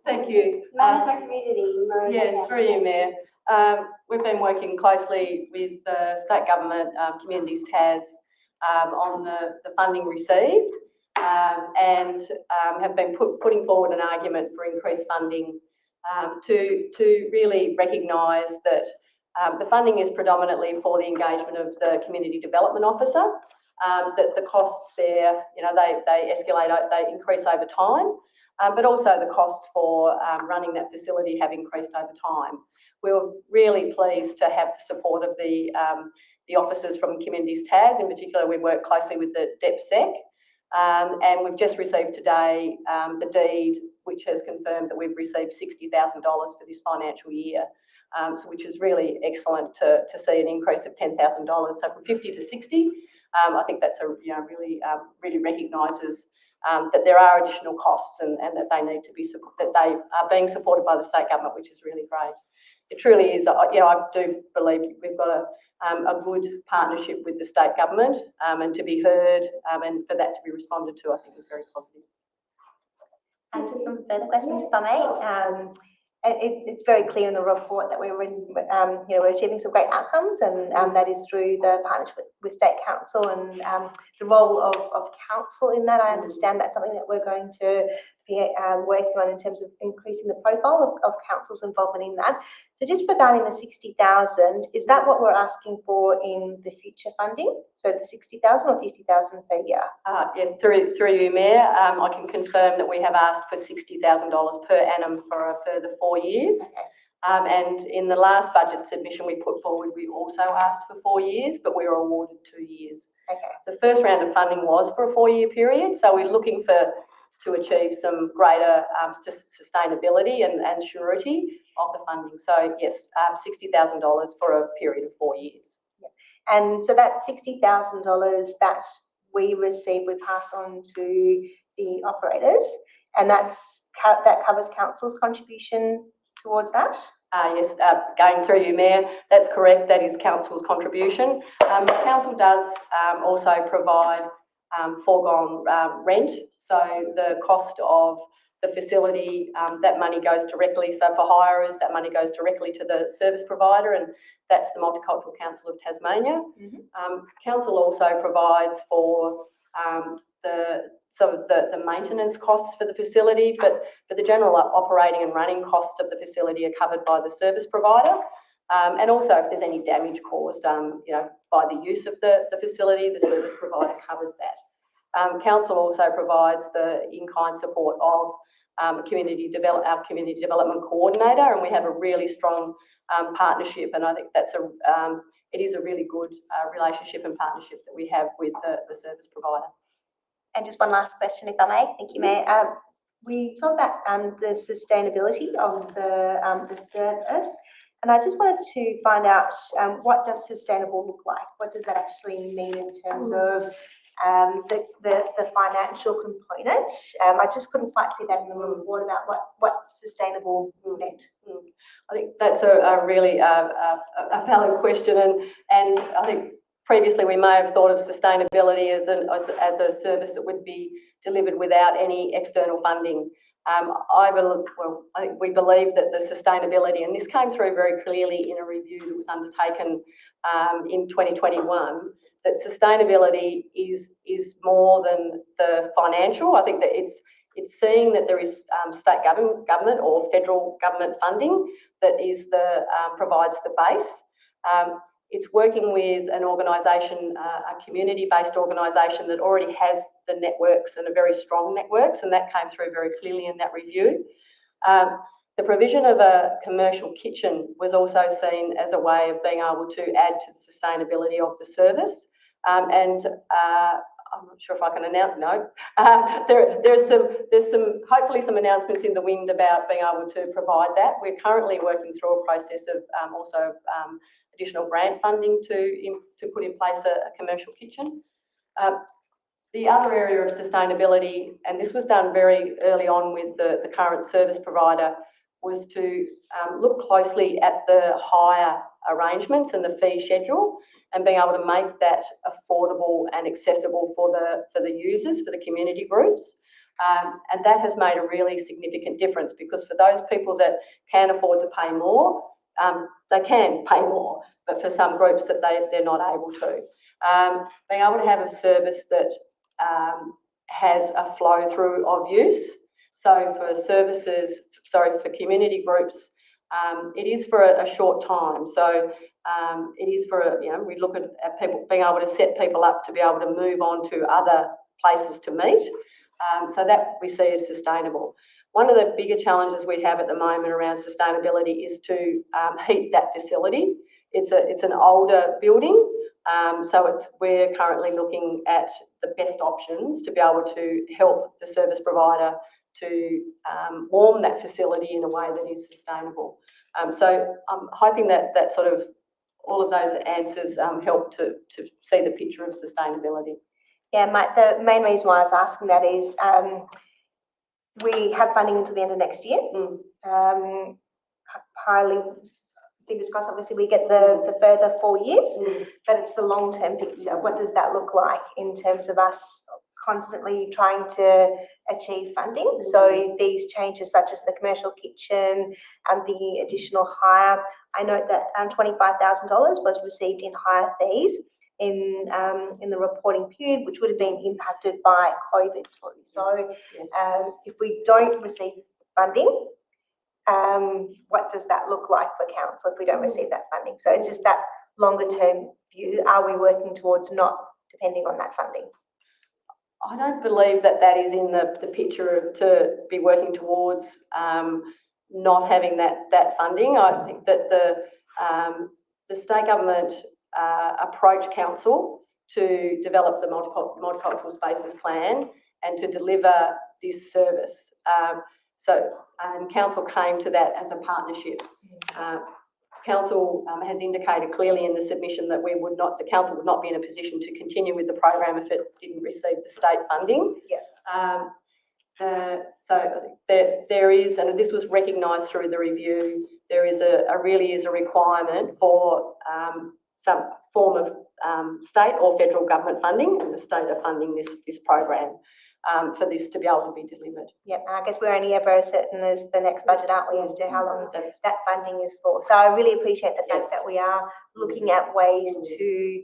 Thank you. Manager Community. Yes, through you, Mayor. We've been working closely with the state government, Communities Tas, on the funding received, and have been putting forward an argument for increased funding to really recognise that the funding is predominantly for the engagement of the Community Development Officer. That the costs there, you know, they escalate, they increase over time, but also the costs for running that facility have increased over time. We were really pleased to have the support of the officers from Communities Tas. In particular, we work closely with the DepSec, and we've just received today the deed, which has confirmed that we've received $60,000 for this financial year, so which is really excellent to see an increase of $10,000, so from 50 to 60. I think that's really recognises that there are additional costs and that they need to be that they are being supported by the state government, which is really great. It truly is. I do believe we've got a good partnership with the state government, and to be heard and for that to be responded to, I think is very positive. And just some further questions, if I may. It's very clear in the report that we're achieving some great outcomes, and that is through the partnership with State Council and the role of council in that. I understand that's something that we're going to be working on in terms of increasing the profile of council's involvement in that. So just regarding the 60,000, is that what we're asking for in the future funding? So the 60,000 or 50,000 per year? Yes, through you, Mayor, I can confirm that we have asked for $60,000 per annum for a further 4 years. Okay. And in the last budget submission we put forward, we also asked for 4 years, but we were awarded 2 years. Okay. The first round of funding was for a 4-year period, so we're looking to achieve some greater sustainability and surety of the funding. So yes, $60,000 for a period of 4 years. Yeah. And so that $60,000 that we receive, we pass on to the operators, and that covers council's contribution towards that? Yes, going through you, Mayor, that's correct. That is council's contribution. Council does also provide foregone rent, so the cost of the facility, that money goes directly, so for hirers, that money goes directly to the service provider, and that's the Multicultural Council of Tasmania. Mm-hmm. Council also provides for the maintenance costs for the facility, but the general operating and running costs of the facility are covered by the service provider. And also if there's any damage caused by the use of the facility, the service provider covers that. Council also provides the in-kind support of our community development coordinator, and we have a really strong partnership, and I think it is a really good relationship and partnership that we have with the service provider. And just one last question, if I may. Thank you, Mayor. we talked about the sustainability of the service, and I just wanted to find out what does sustainable look like? What does that actually mean in terms of the financial component? I just couldn't quite see that in the report about what sustainable meant. I think that's a really a valid question, and I think previously we may have thought of sustainability as a service that would be delivered without any external funding. I think we believe that the sustainability, and this came through very clearly in a review that was undertaken in 2021, that sustainability is more than the financial. I think that it's seeing that there is state government or federal government funding that is provides the base. It's working with an organisation, a community-based organisation that already has the networks and a very strong networks, and that came through very clearly in that review. The provision of a commercial kitchen was also seen as a way of being able to add to the sustainability of the service. I'm not sure if I can announce, no. There's some hopefully some announcements in the wind about being able to provide that. We're currently working through a process of additional grant funding to put in place a commercial kitchen. The other area of sustainability, and this was done very early on with the current service provider, was to look closely at the hire arrangements and the fee schedule, and being able to make that affordable and accessible for the users, for the community groups. And that has made a really significant difference, because for those people that can afford to pay more, they can pay more, but for some groups that they're not able to. Being able to have a service that has a flow through of use. So for community groups, it is for a short time. So it is for, we look at people being able to set people up to be able to move on to other places to meet. So that we see as sustainable. One of the bigger challenges we have at the moment around sustainability is to heat that facility. It's an older building, so we're currently looking at the best options to be able to help the service provider to warm that facility in a way that is sustainable. So I'm hoping that sort of all of those answers help to see the picture of sustainability. Yeah, the main reason why I was asking that is we have funding until the end of next year. Highly, fingers crossed, obviously we get the further 4 years, but it's the long-term picture. What does that look like in terms of us constantly trying to achieve funding? So these changes such as the commercial kitchen and the additional hire, I note that $25,000 was received in hire fees in the reporting period, which would have been impacted by COVID too. So if we don't receive funding, what does that look like for council if we don't receive that funding? So it's just that longer term view. Are we working towards not depending on that funding? I don't believe that is in the picture to be working towards not having that funding. I think that the state government approached council to develop the multicultural spaces plan and to deliver this service. Council came to that as a partnership. Council has indicated clearly in the submission that the council would not be in a position to continue with the program if it didn't receive the state funding. So I think there is, and this was recognised through the review, there is really is a requirement for some form of state or federal government funding, and the state are funding this program for this to be able to be delivered. Yeah, I guess we're only ever as certain as the next budget, aren't we, as to how long that funding is for. So I really appreciate the fact that we are looking at ways to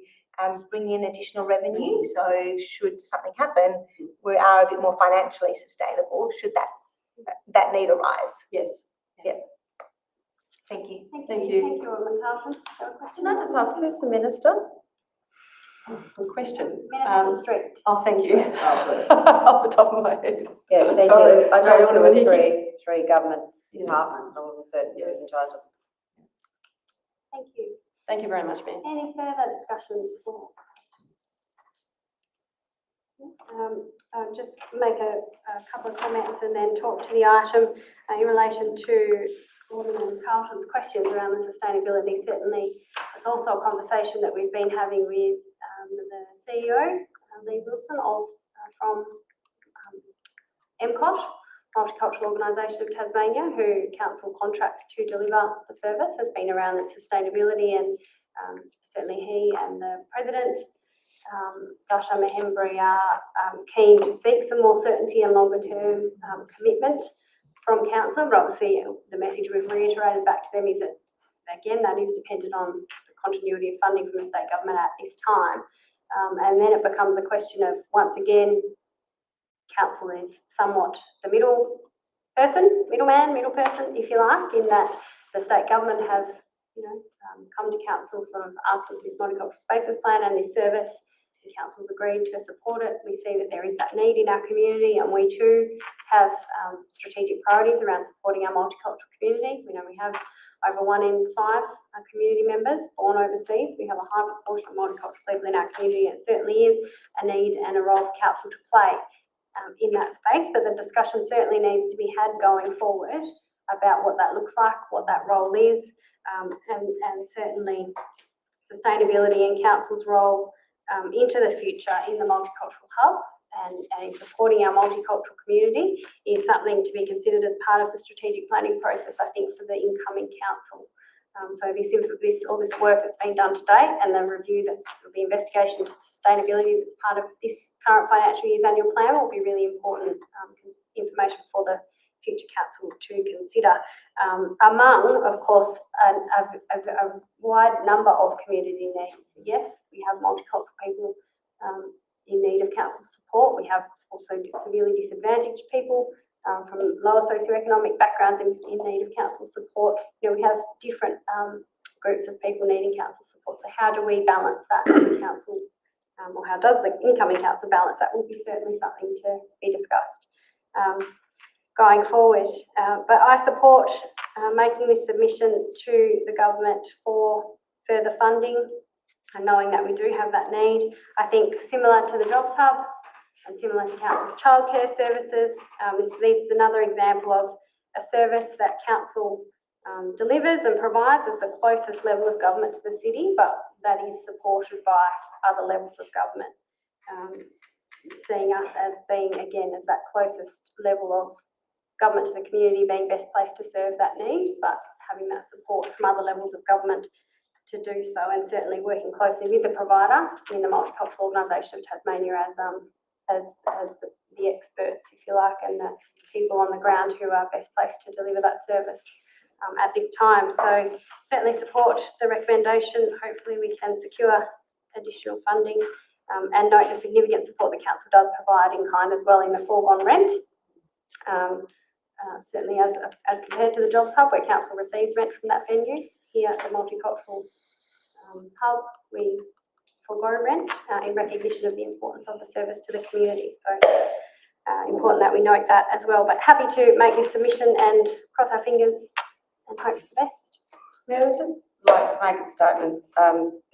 bring in additional revenue. So should something happen, we are a bit more financially sustainable should that need arise. Yes. Yeah. Thank you. Thank you. Thank you, Alderman Carlton. Can I just ask, who's the minister? Good question. Minister Street. Oh, thank you. Off the top of my head. Yeah, thank Sorry. you. I Sorry, noticed there were Alderman three government departments, and I wasn't certain who was in charge of. Thank you. Thank you very much, Mayor. Any further discussions? just make a couple of comments and then talk to the item in relation to Alderman Carlton's questions around the sustainability. Certainly, it's also a conversation that we've been having with the CEO, Lee Wilson, from MCOT, Multicultural Organisation of Tasmania, who council contracts to deliver the service, has been around the sustainability, and certainly he and the President, Dasha Mahembri, are keen to seek some more certainty and longer term commitment from council. But obviously the message we've reiterated back to them is that, again, that is dependent on the continuity of funding from the state government at this time. And then it becomes a question of, once again, council is somewhat the middle person, if you like, in that the state government have, come to council sort of asking for this multicultural spaces plan and this service. The council's agreed to support it. We see that there is that need in our community, and we too have strategic priorities around supporting our multicultural community. We know we have over 1 in 5 community members born overseas. We have a high proportion of multicultural people in our community. It certainly is a need and a role for council to play in that space, but the discussion certainly needs to be had going forward about what that looks like, what that role is, and certainly sustainability and council's role into the future in the multicultural hub and in supporting our multicultural community is something to be considered as part of the strategic planning process, I think, for the incoming council. So all this work that's been done to date and the review the investigation into sustainability that's part of this current financial year's annual plan will be really important information for the future council to consider. Among, of course, a wide number of community needs. Yes, we have multicultural people in need of council support. We have also severely disadvantaged people from lower socioeconomic backgrounds in need of council support. We have different groups of people needing council support. So how do we balance that as a council, or how does the incoming council balance that? Will be certainly something to be discussed going forward. But I support making this submission to the government for further funding, and knowing that we do have that need. I think similar to the Jobs Hub and similar to council's childcare services, this is another example of a service that council delivers and provides as the closest level of government to the city, but that is supported by other levels of government, seeing us as being, again, as that closest level of government to the community, being best placed to serve that need, but having that support from other levels of government to do so, and certainly working closely with the provider in the Multicultural Organisation of Tasmania as the experts, if you like, and the people on the ground who are best placed to deliver that service at this time. So certainly support the recommendation. Hopefully we can secure additional funding, and note the significant support the council does provide in kind as well in the foregone rent. Certainly as compared to the Jobs Hub, where council receives rent from that venue, here at the Multicultural Hub we forgo rent in recognition of the importance of the service to the community. So important that we note that as well. But happy to make this submission and cross our fingers and hope for the best. Yeah, I would just like to make a statement.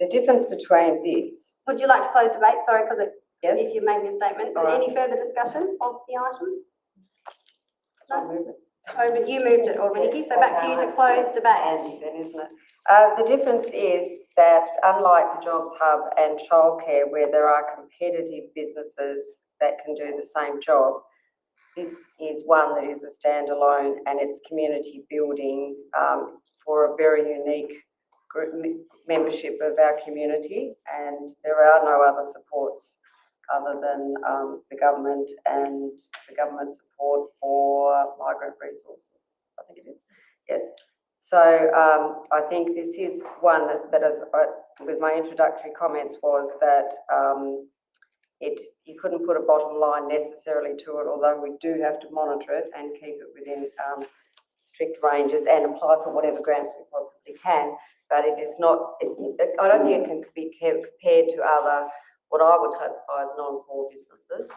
The difference between this. Would you like to close debate? Sorry, because yes, if you've made your statement. Right. Any further discussion of the item? I'll move it. Oh, but you moved it already, so back to you to close debate. Handy then, isn't it? The difference is that unlike the Jobs Hub and childcare, where there are competitive businesses that can do the same job, this is one that is a standalone, and it's community building for a very unique group membership of our community, and there are no other supports other than the government and the government support for migrant resources. I think it is. Yes. So I think this is one that is, with my introductory comments, was that you couldn't put a bottom line necessarily to it, although we do have to monitor it and keep it within strict ranges and apply for whatever grants we possibly can. But it is not. I don't think it can be compared to other, what I would classify as non-core businesses.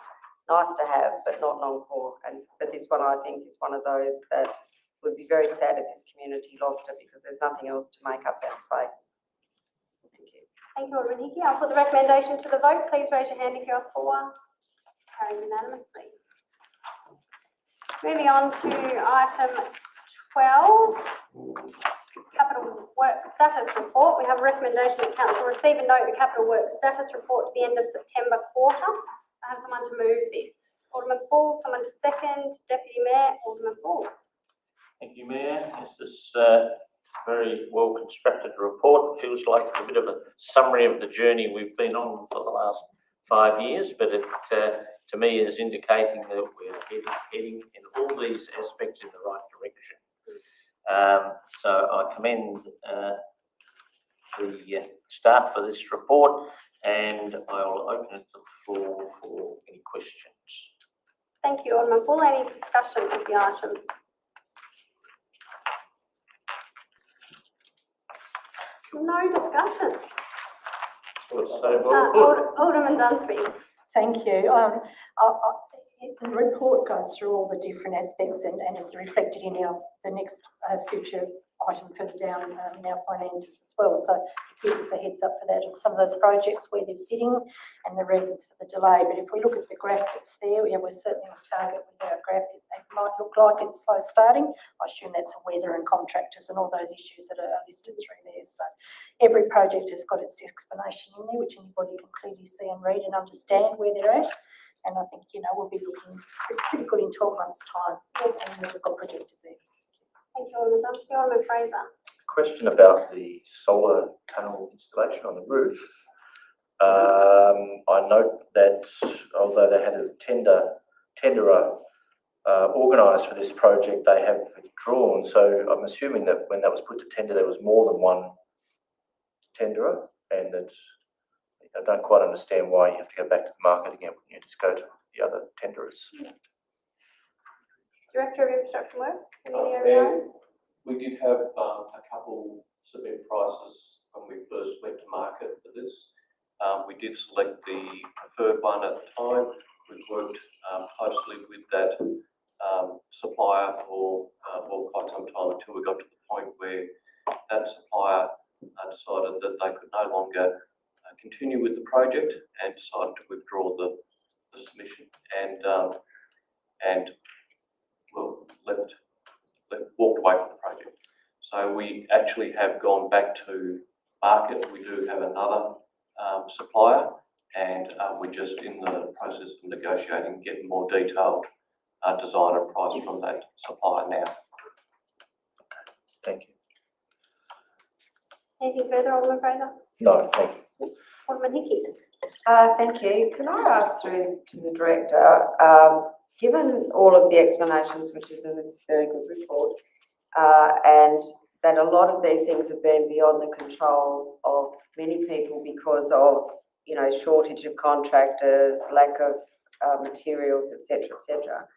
Nice to have, but not non-core. But this one, I think, is one of those that would be very sad if this community lost it, because there's nothing else to make up that space. Thank you. Thank you, Alderman Hickey. I'll put the recommendation to the vote. Please raise your hand if you're for. Carried unanimously. Moving on to item 12, Capital Works Status Report. We have a recommendation that Council receive and note the Capital Works Status Report to the end of September quarter. I have someone to move this. Alderman Paul, someone to second. Deputy Mayor, Alderman Paul. Thank you, Mayor. This is a very well constructed report. It feels like a bit of a summary of the journey we've been on for the last 5 years, but it to me is indicating that we're heading in all these aspects in the right direction. So I commend the staff for this report, and I'll open it to the floor for any questions. Thank you, Alderman Paul. Any discussion of the item? No discussion. Alderman Dunsby. Thank you. The report goes through all the different aspects and is reflected in the next future item further down in our finances as well. So it gives us a heads up for that of some of those projects where they're sitting and the reasons for the delay. But if we look at the graph that's there, we're certainly on target with our graph. It might look like it's slow starting. I assume that's weather and contractors and all those issues that are listed through there. So every project has got its explanation in there, which anybody can clearly see and read and understand where they're at. And I think, we'll be looking pretty good in 12 months' time. And we've got projected there. Thank you, Alderman Dunsby. Alderman Fraser. Question about the solar panel installation on the roof. I note that although they had a tenderer organised for this project, they have withdrawn. So I'm assuming that when that was put to tender, there was more than one tenderer, and that I don't quite understand why you have to go back to the market again when you just go to the other tenderers. Director of Infrastructure Works, Emilia. We did have a couple submit prices when we first went to market for this. We did select the preferred one at the time. We've worked closely with that supplier for quite some time until we got to the point where that supplier decided that they could no longer continue with the project and decided to withdraw the submission and walked away from the project. So we actually have gone back to market. We do have another supplier, and we're just in the process of negotiating, getting more detailed design and price from that supplier now. Okay, thank you. Anything further, Alderman Fraser? No, thank you. Alderman Hickey. Thank you. Can I ask through to the director, given all of the explanations which is in this very good report, and that a lot of these things have been beyond the control of many people because of, shortage of contractors, lack of materials, etc., etc.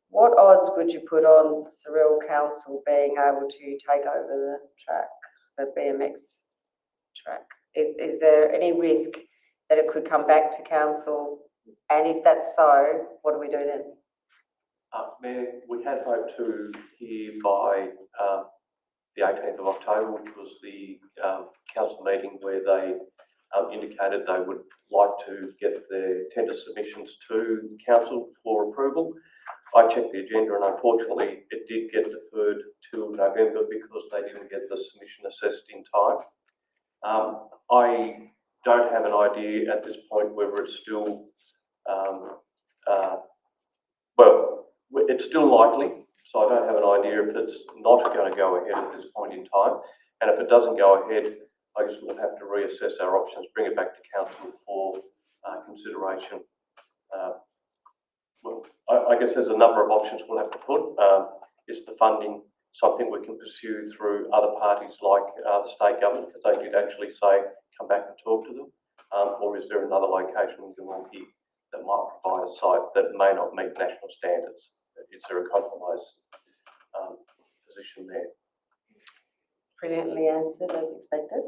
What odds would you put on Surrey Council being able to take over the track, the BMX track? Is there any risk that it could come back to council? And if that's so, what do we do then? Mayor, we had hoped to hear by the 18th of October, which was the council meeting where they indicated they would like to get their tender submissions to council for approval. I checked the agenda and unfortunately it did get deferred till November because they didn't get the submission assessed in time. I don't have an idea at this point whether it's still, it's still likely, so I don't have an idea if it's not going to go ahead at this point in time. And if it doesn't go ahead, I guess we'll have to reassess our options, bring it back to council for consideration. I guess there's a number of options we'll have to put. Is the funding something we can pursue through other parties like the state government, because they did actually say, come back and talk to them? Or is there another location in Glenorchy that might provide a site that may not meet national standards? Is there a compromise position there? Brilliantly answered as expected.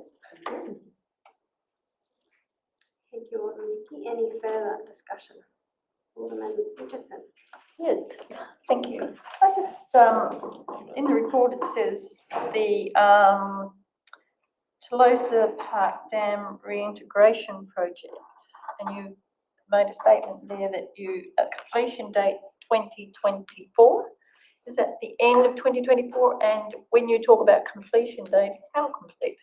Thank you, Alderman Hickey. Any further discussion? Alderman Richardson. Yeah, thank you. I just, in the report it says the Tolosa Park Dam Reintegration Project, and you've made a statement there that a completion date 2024. Is that the end of 2024? And when you talk about completion date, how complete?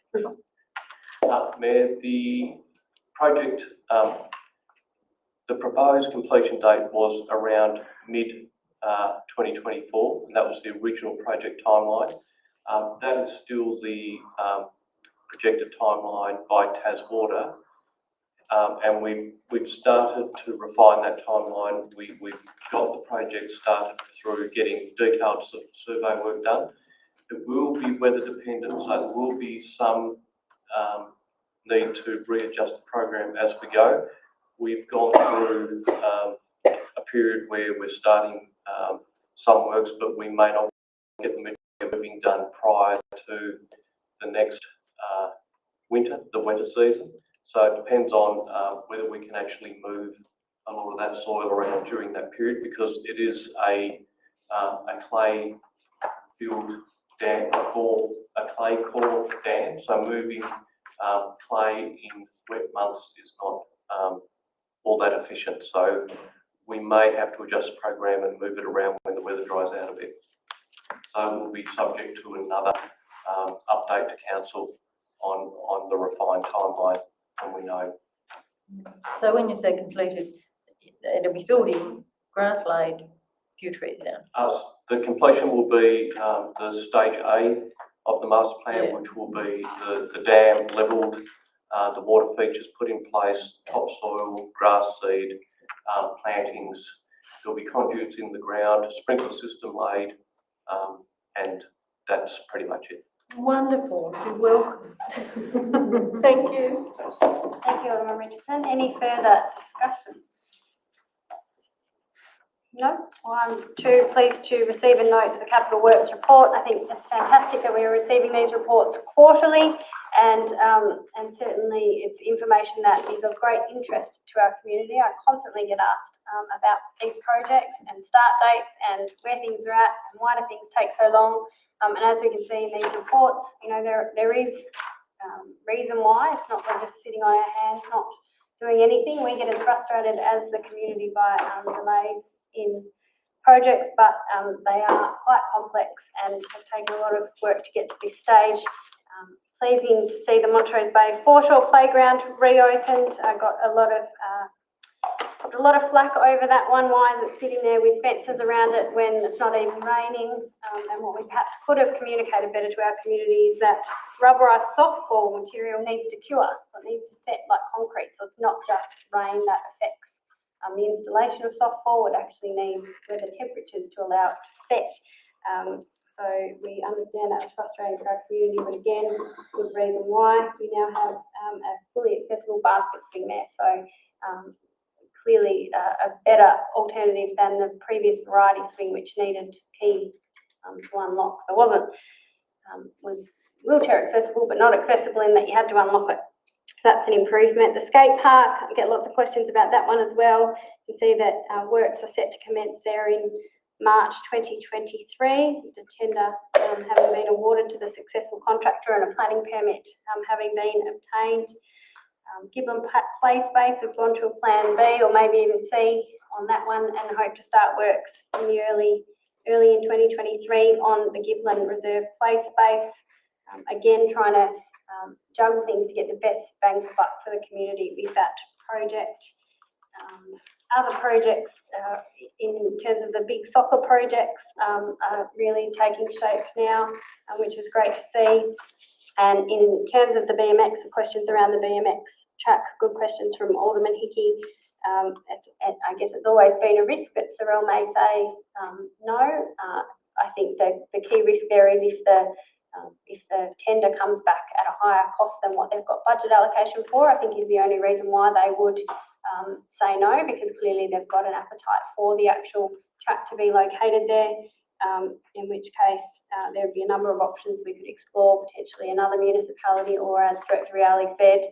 Mayor, the project, the proposed completion date was around mid-2024, and that was the original project timeline. That is still the projected timeline by TasWater, and we've started to refine that timeline. We've got the project started through getting detailed survey work done. It will be weather dependent, so there will be some need to readjust the program as we go. We've gone through a period where we're starting some works, but we may not get the moving done prior to the next winter, the winter season. So it depends on whether we can actually move a lot of that soil around during that period, because it is a clay filled dam, or a clay core dam. So moving clay in wet months is not all that efficient. So we may have to adjust the program and move it around when the weather dries out a bit. So we'll be subject to another update to council on the refined timeline when we know. So when you say completed, it'll be filled in, grass laid, few trees down. The completion will be the stage A of the master plan, which will be the dam levelled, the water features put in place, topsoil, grass seed, plantings. There'll be conduits in the ground, a sprinkler system laid, and that's pretty much it. Wonderful, you're welcome. Thank you. Thank you, Alderman Richardson. Any further discussion? No? Well, I'm too pleased to receive and note the Capital Works report. I think it's fantastic that we are receiving these reports quarterly, and certainly it's information that is of great interest to our community. I constantly get asked about these projects and start dates and where things are at and why do things take so long. And as we can see in these reports, you know, there is reason why. It's not we're just sitting on our hands, not doing anything. We get as frustrated as the community by delays in projects, but they are quite complex and have taken a lot of work to get to this stage. Pleasing to see the Montrose Bay Foreshore Playground reopened. I got a lot of flack over that one. Why is it sitting there with fences around it when it's not even raining? And what we perhaps could have communicated better to our community is that rubberised softball material needs to cure, so it needs to set like concrete, so it's not just rain that affects the installation of softball. It actually needs weather temperatures to allow it to set. So we understand that was frustrating for our community, but again, good reason why. We now have a fully accessible basket swing there, so clearly a better alternative than the previous variety swing, which needed key to unlock. So it was wheelchair accessible, but not accessible in that you had to unlock it. That's an improvement. The skate park, I get lots of questions about that one as well. You can see that works are set to commence there in March 2023, the tender having been awarded to the successful contractor and a planning permit having been obtained. Gibbon Play Space, we've gone to a plan B or maybe even C on that one and hope to start works in the early in 2023 on the Gibbon Reserve Play Space. Again, trying to juggle things to get the best bang for buck for the community with that project. Other projects in terms of the big soccer projects are really taking shape now, which is great to see. And in terms of the BMX, the questions around the BMX track, good questions from Alderman Hickey. I guess it's always been a risk, but Sorrel may say no. I think the key risk there is if the tender comes back at a higher cost than what they've got budget allocation for, I think is the only reason why they would say no, because clearly they've got an appetite for the actual track to be located there. In which case there would be a number of options we could explore, potentially another municipality, or as Director Riali said,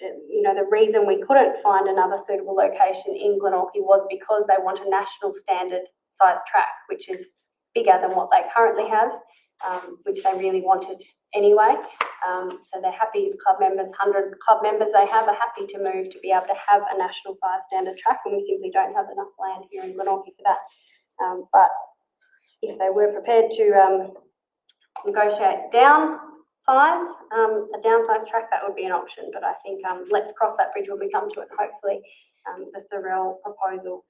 you know, the reason we couldn't find another suitable location in Glenorchy was because they want a national standard size track, which is bigger than what they currently have. which they really wanted anyway. So they're happy, the club members, 100 club members they have are happy to move to be able to have a national size standard track, and we simply don't have enough land here in Glenorchy for that. But if they were prepared to negotiate down size, a downsize track, that would be an option. But I think let's cross that bridge when we come to it. Hopefully the Sorrel proposal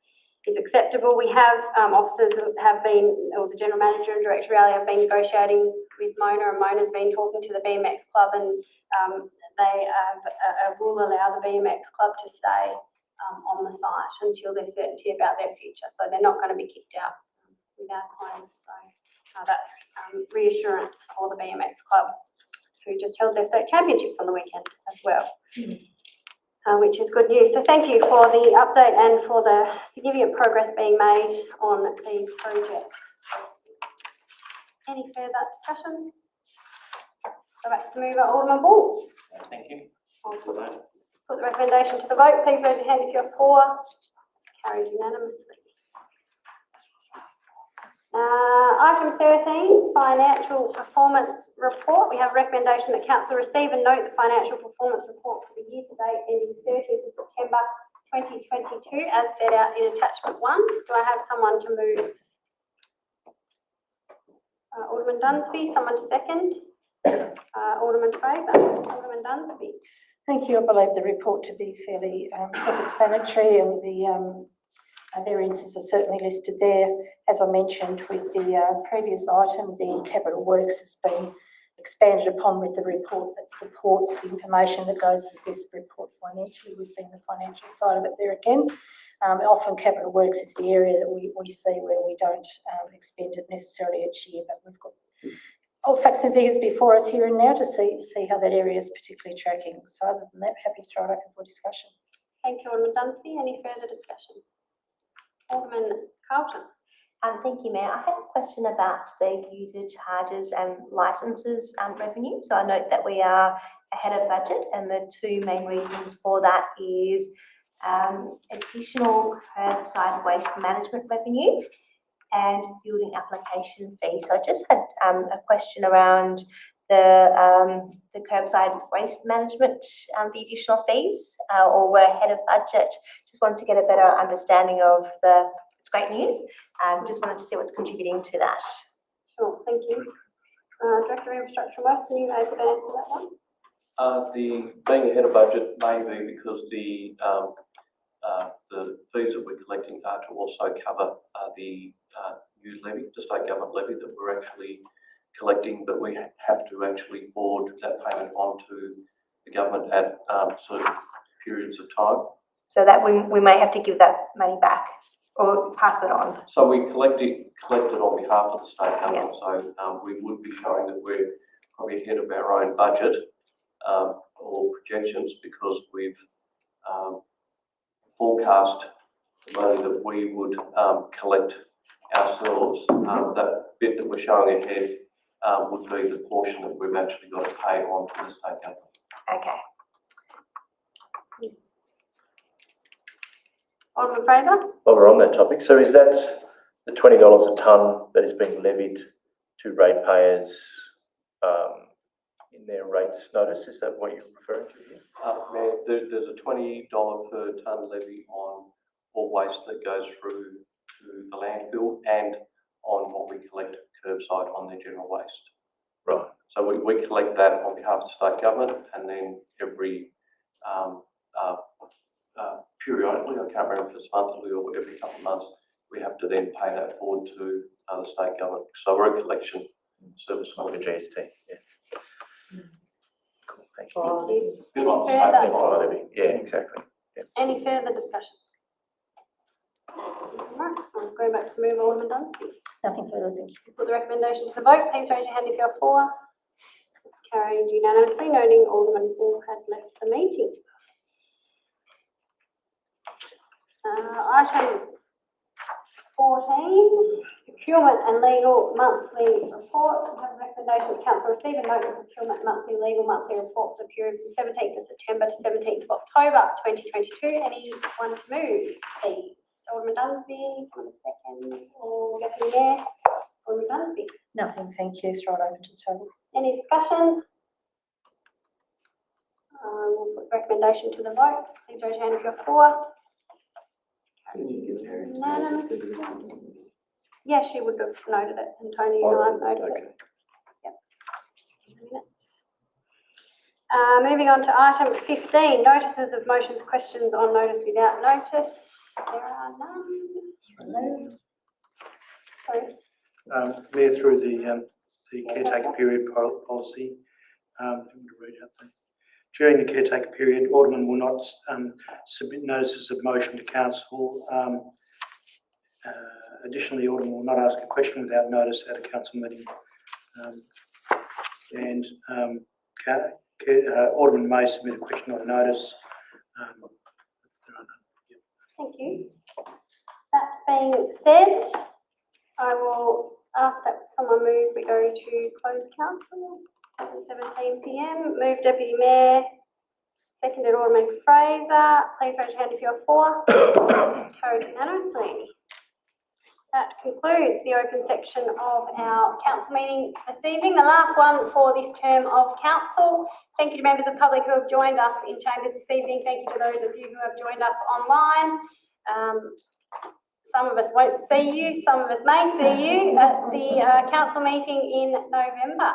is acceptable. We have officers have been, or the General Manager and Director Rally have been negotiating with Mona, and Mona's been talking to the BMX Club, and they will allow the BMX Club to stay on the site until there's certainty about their future. So they're not going to be kicked out without claim. So that's reassurance for the BMX Club, who just held their state championships on the weekend as well. Which is good news. So thank you for the update and for the significant progress being made on these projects. Any further discussion? Go back to the mover, Alderman Ball. Thank you. I'll put the recommendation to the vote. Please raise your hand if you're for. Carried unanimously. Item 13, financial performance report. We have a recommendation that council receive and note the financial performance report for the year to date ending 30th of September 2022 as set out in attachment 1. Do I have someone to move? Alderman Dunsby, someone to second? Alderman Fraser, Alderman Dunsby. Thank you. I believe the report to be fairly self-explanatory, and the variances are certainly listed there. As I mentioned with the previous item, the capital works has been expanded upon with the report that supports the information that goes with this report financially. We've seen the financial side of it there again. Often capital works is the area that we see where we don't expend it necessarily each year, but we've got all facts and figures before us here and now to see how that area is particularly tracking. So other than that, happy to throw it open for discussion. Thank you, Alderman Dunsby. Any further discussion? Alderman Carlton. Thank you, Mayor. I had a question about the user charges and licences revenue. So I note that we are ahead of budget, and the two main reasons for that is additional curbside waste management revenue and building application fees. So I just had a question around the curbside waste management, the additional fees, or we're ahead of budget. Just wanted to get a better understanding of it's great news. Just wanted to see what's contributing to that. Sure, thank you. Director of Infrastructure West, are you able to answer that one? The being ahead of budget may be because the fees that we're collecting are to also cover the new levy, the state government levy that we're actually collecting, but we have to actually forward that payment on to the government at certain periods of time. So that we may have to give that money back or pass it on. So we collect it on behalf of the state government. Yeah. So we would be showing that we're probably ahead of our own budget or projections, because we've forecast the money that we would collect ourselves. That bit that we're showing ahead would be the portion that we've actually got to pay on to the state government. Okay. Alderman Fraser. While we're on that topic, so is that the $20 a tonne that is being levied to ratepayers in their rates notice? Is that what you're referring to here? There's a $20 per tonne levy on all waste that goes through to the landfill and on what we collect curbside on their general waste. Right. So we collect that on behalf of the state government, and then every periodically, I can't remember if it's monthly or every couple of months, we have to then pay that forward to the state government. So we're a collection service like a GST. Yeah. Cool. Thank you. Any further? Yeah, exactly. Yeah. Any further discussion? Right, I'll go back to the move, Alderman Dunsby. Nothing further, thank you. Put the recommendation to the vote. Please raise your hand if you're for. Carried unanimously, noting Alderman Ball has left the meeting. Item 14, procurement and legal monthly report. We have a recommendation that council receive and note the procurement monthly report for the period from 17th of September to 17th of October 2022. Anyone to move, please? Alderman Dunsby, on the second, or Deputy Mayor, Alderman Dunsby. Nothing, thank you. Throw it open to the table. Any discussion? We'll put the recommendation to the vote. Please raise your hand if you're for. Unanimous. Yeah, she would have noted it, and Tony and I have noted it. Yep. Minutes. Moving on to item 15, notices of motions, questions on notice without notice. There are none. Sorry. Mayor, through the caretaker period policy, I'm going to read out there. During the caretaker period, Alderman will not submit notices of motion to council. Additionally, Alderman will not ask a question without notice at a council meeting. Alderman may submit a question on notice. Thank you. That being said, I will ask that someone move, we go to closed council, 7:17 PM. Move Deputy Mayor, seconded Alderman Fraser. Please raise your hand if you're for. Carried unanimously. That concludes the open section of our council meeting this evening, the last one for this term of council. Thank you to members of the public who have joined us in chambers this evening. Thank you to those of you who have joined us online. Some of us won't see you, some of us may see you at the council meeting in November.